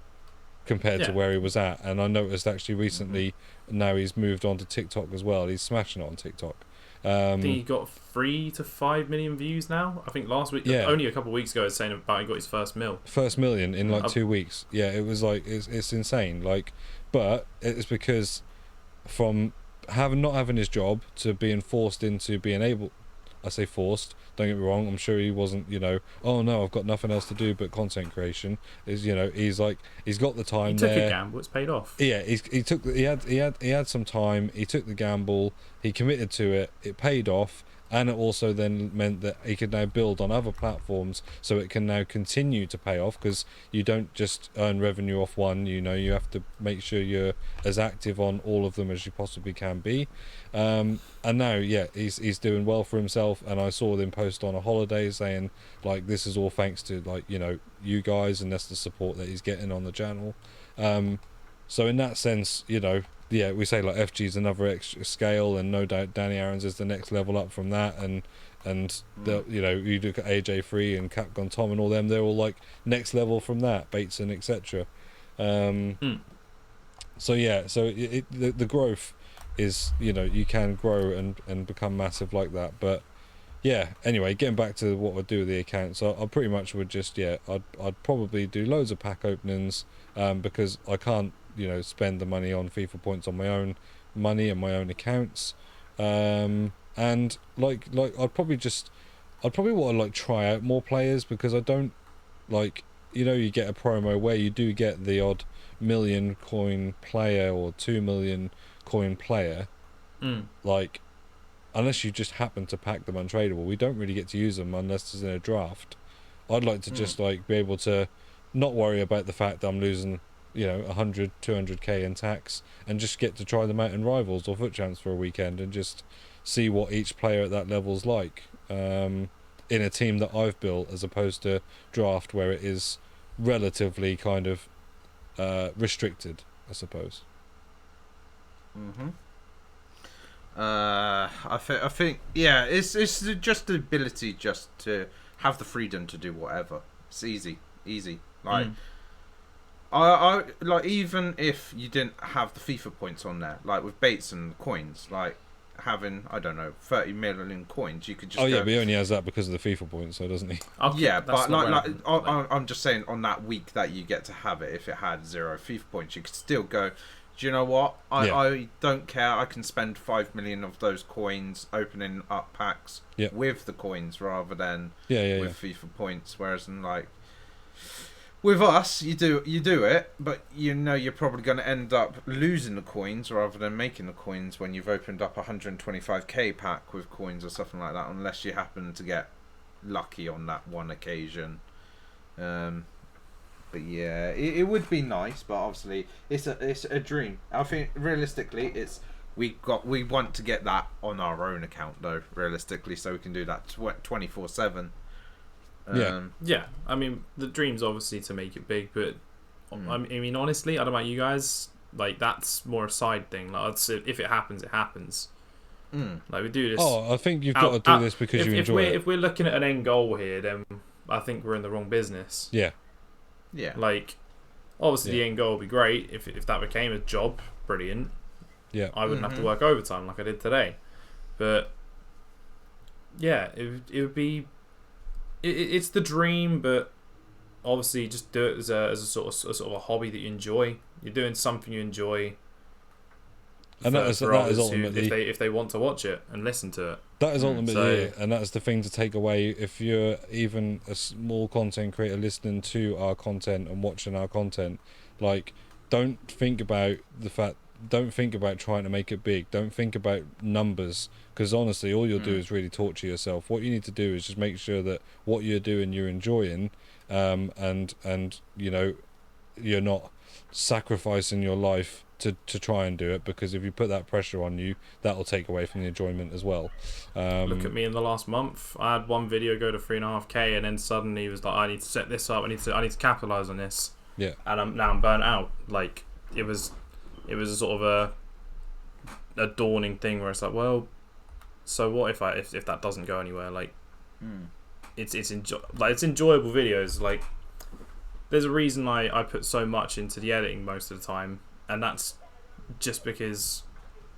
compared to where he was at. And I noticed actually recently now he's moved on to TikTok as well. He's smashing it on TikTok. I think he got 3 to 5 million views now. I think last week, only a couple of weeks ago, I was saying about he got his first million in like 2 weeks. Yeah, it was like it's insane. Like, but it's because from not having his job to being forced into being able. I say forced, don't get me wrong, I'm sure he wasn't, oh no, I've got nothing else to do but content creation. He's like, he's got the time there. He took a gamble, it's paid off. Yeah, he had some time, he took the gamble, he committed to it, it paid off, and it also then meant that he could now build on other platforms, so it can now continue to pay off, because you don't just earn revenue off one, you have to make sure you're as active on all of them as you possibly can be. And now he's doing well for himself, and I saw him post on a holiday saying like this is all thanks to like you guys, and that's the support that he's getting on the channel. So in that sense, you know, yeah, we say like FG's another extra scale, and no doubt Danny Aaron's is the next level up from that, and you know, you look at AJ3 and Capcom Tom and all them, they're all like next level from that, Bateson, etc. So yeah, so the growth is, you know, you can grow and become massive like that. But yeah, anyway, getting back to what I do with the accounts, I pretty much would just, yeah, I'd probably do loads of pack openings, because I can't, you know, spend the money on FIFA points on my own money and my own accounts, and like I'd probably want to like try out more players, because I don't, like, you know, you get a promo where you do get the odd million coin player or 2 million coin player, like, unless you just happen to pack them untradeable, we don't really get to use them unless it's in a draft. I'd like to just like be able to not worry about the fact that I'm losing, you know, 100, 200k in tax, and just get to try them out in Rivals or FUT Champs for a weekend and just see what each player at that level's like, in a team that I've built, as opposed to draft where it is relatively kind of restricted, I suppose. I think yeah, it's just the ability just to have the freedom to do whatever. It's easy. Like I like, even if you didn't have the FIFA points on there, like with Bates and coins, like having, I don't know, 30 million coins, you could just yeah, but he only has that because of the FIFA points, so doesn't he? Okay, yeah, but like relevant. I'm just saying, on that week that you get to have it, if it had 0 FIFA points, you could still go, do you know what? I don't care. I can spend 5 million of those coins opening up packs with the coins rather than with FIFA points. Whereas in, like, with us, you do it, but you know you're probably going to end up losing the coins rather than making the coins when you've opened up a 125k pack with coins or something like that, unless you happen to get lucky on that one occasion. But yeah, it would be nice, but obviously it's a dream. I think realistically, we want to get that on our own account though, realistically, so we can do that 24/7. Yeah. I mean, the dream's obviously to make it big, but I mean, honestly, I don't know about you guys. Like, that's more a side thing. Like, if it happens, it happens. Like, we do this. I think you've got to do this because you enjoy it. If we're looking at an end goal here, then I think we're in the wrong business. Yeah. Like, obviously the end goal would be great if that became a job. Brilliant. Yeah. I wouldn't have to work overtime like I did today. But yeah, it would be. It's the dream, but obviously just do it as a sort of a hobby that you enjoy. You're doing something you enjoy. And that is ultimately, if they want to watch it and listen to it. That is ultimately it, and that's the thing to take away. If you're even a small content creator listening to our content and watching our content, like, don't think about trying to make it big. Don't think about numbers, because honestly, all you'll do is really torture yourself. What you need to do is just make sure that what you're doing, you're enjoying, and you know, you're not sacrificing your life to try and do it, because if you put that pressure on you, that'll take away from the enjoyment as well. Look at me in the last month. I had one video go to 3.5k, and then suddenly it was like, I need to set this up. I need to capitalize on this. Yeah. And I'm burnt out. Like, it was a sort of a dawning thing where it's like, well, so what if that doesn't go anywhere? Like, it's enjoyable videos. Like, there's a reason I put so much into the editing most of the time, and that's just because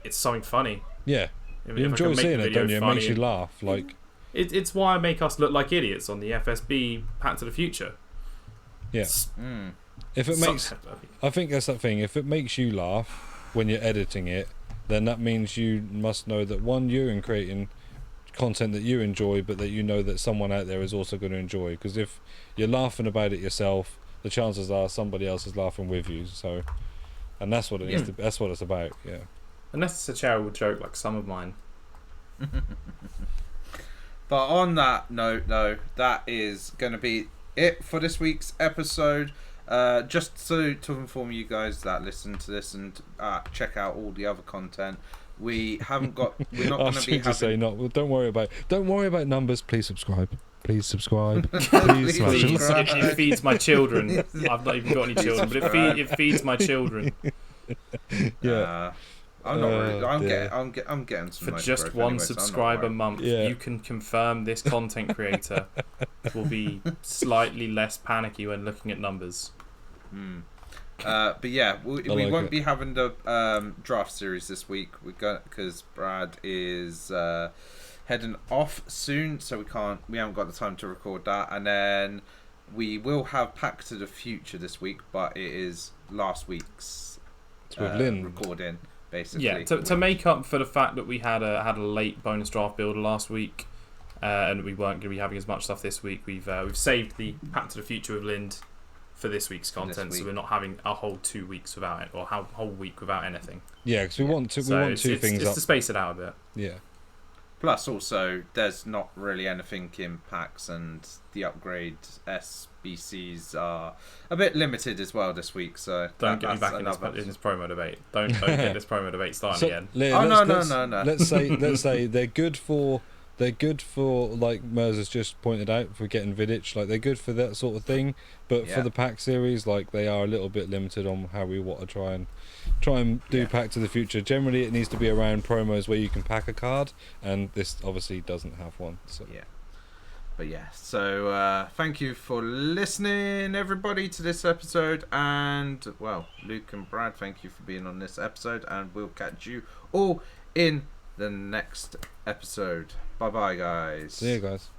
it's something funny. Yeah, you enjoy seeing it, don't you? It makes you laugh. Like, it's why I make us look like idiots on the FSB Back to the Future. Yeah. If it makes, I think that's that thing. If it makes you laugh when you're editing it, then that means you must know that, one, you're creating content that you enjoy, but that you know that someone out there is also going to enjoy. Because if you're laughing about it yourself, the chances are somebody else is laughing with you. So, and that's what it needs to. That's what it's about. Yeah. Unless it's a charitable joke like some of mine. But on that note, though, that is going to be it for this week's episode. Just to inform you guys that listen to this and check out all the other content, we haven't got. We're not going to be having. Say not. Well, don't worry about numbers. Please subscribe. Please subscribe. Please smash Please, the it feeds my children. I've not even got any children, but it feeds my children. Yeah. I'm not really. dear. I'm getting some For nice just growth one anyway, so I'm not subscriber worried. month, Yeah. you can confirm this content creator will be slightly less panicky when looking at numbers. But yeah, we like won't it. be having the draft series this week. We got because Brad is heading off soon, so we haven't got the time to record that. And then we will have Pack to the Future this week, but it is last week's with Lynn. recording basically. Yeah, to make up for the fact that we had a late bonus draft builder last week, and we weren't going to be having as much stuff this week. We've saved the Pack to the Future with Lind for this week's content, so we're not having a whole 2 weeks without it, or a whole week without anything. Yeah, because we want two things it's up. to space it out a bit. Yeah. Plus, also, there's not really anything in packs, and the upgrade SBCs are a bit limited as well this week. So Don't get me that's back another... in this promo debate. Don't get this promo debate starting again. No. Let's say they're good for like Mers has just pointed out for getting Vidic, like they're good for that sort of thing. But for the pack series, like they are a little bit limited on how we want to try and do Pack to the Future. Generally, it needs to be around promos where you can pack a card, and this obviously doesn't have one. So yeah. But yeah, so thank you for listening, everybody, to this episode. And, well, Luke and Brad, thank you for being on this episode. And we'll catch you all in the next episode. Bye-bye, guys. see you guys.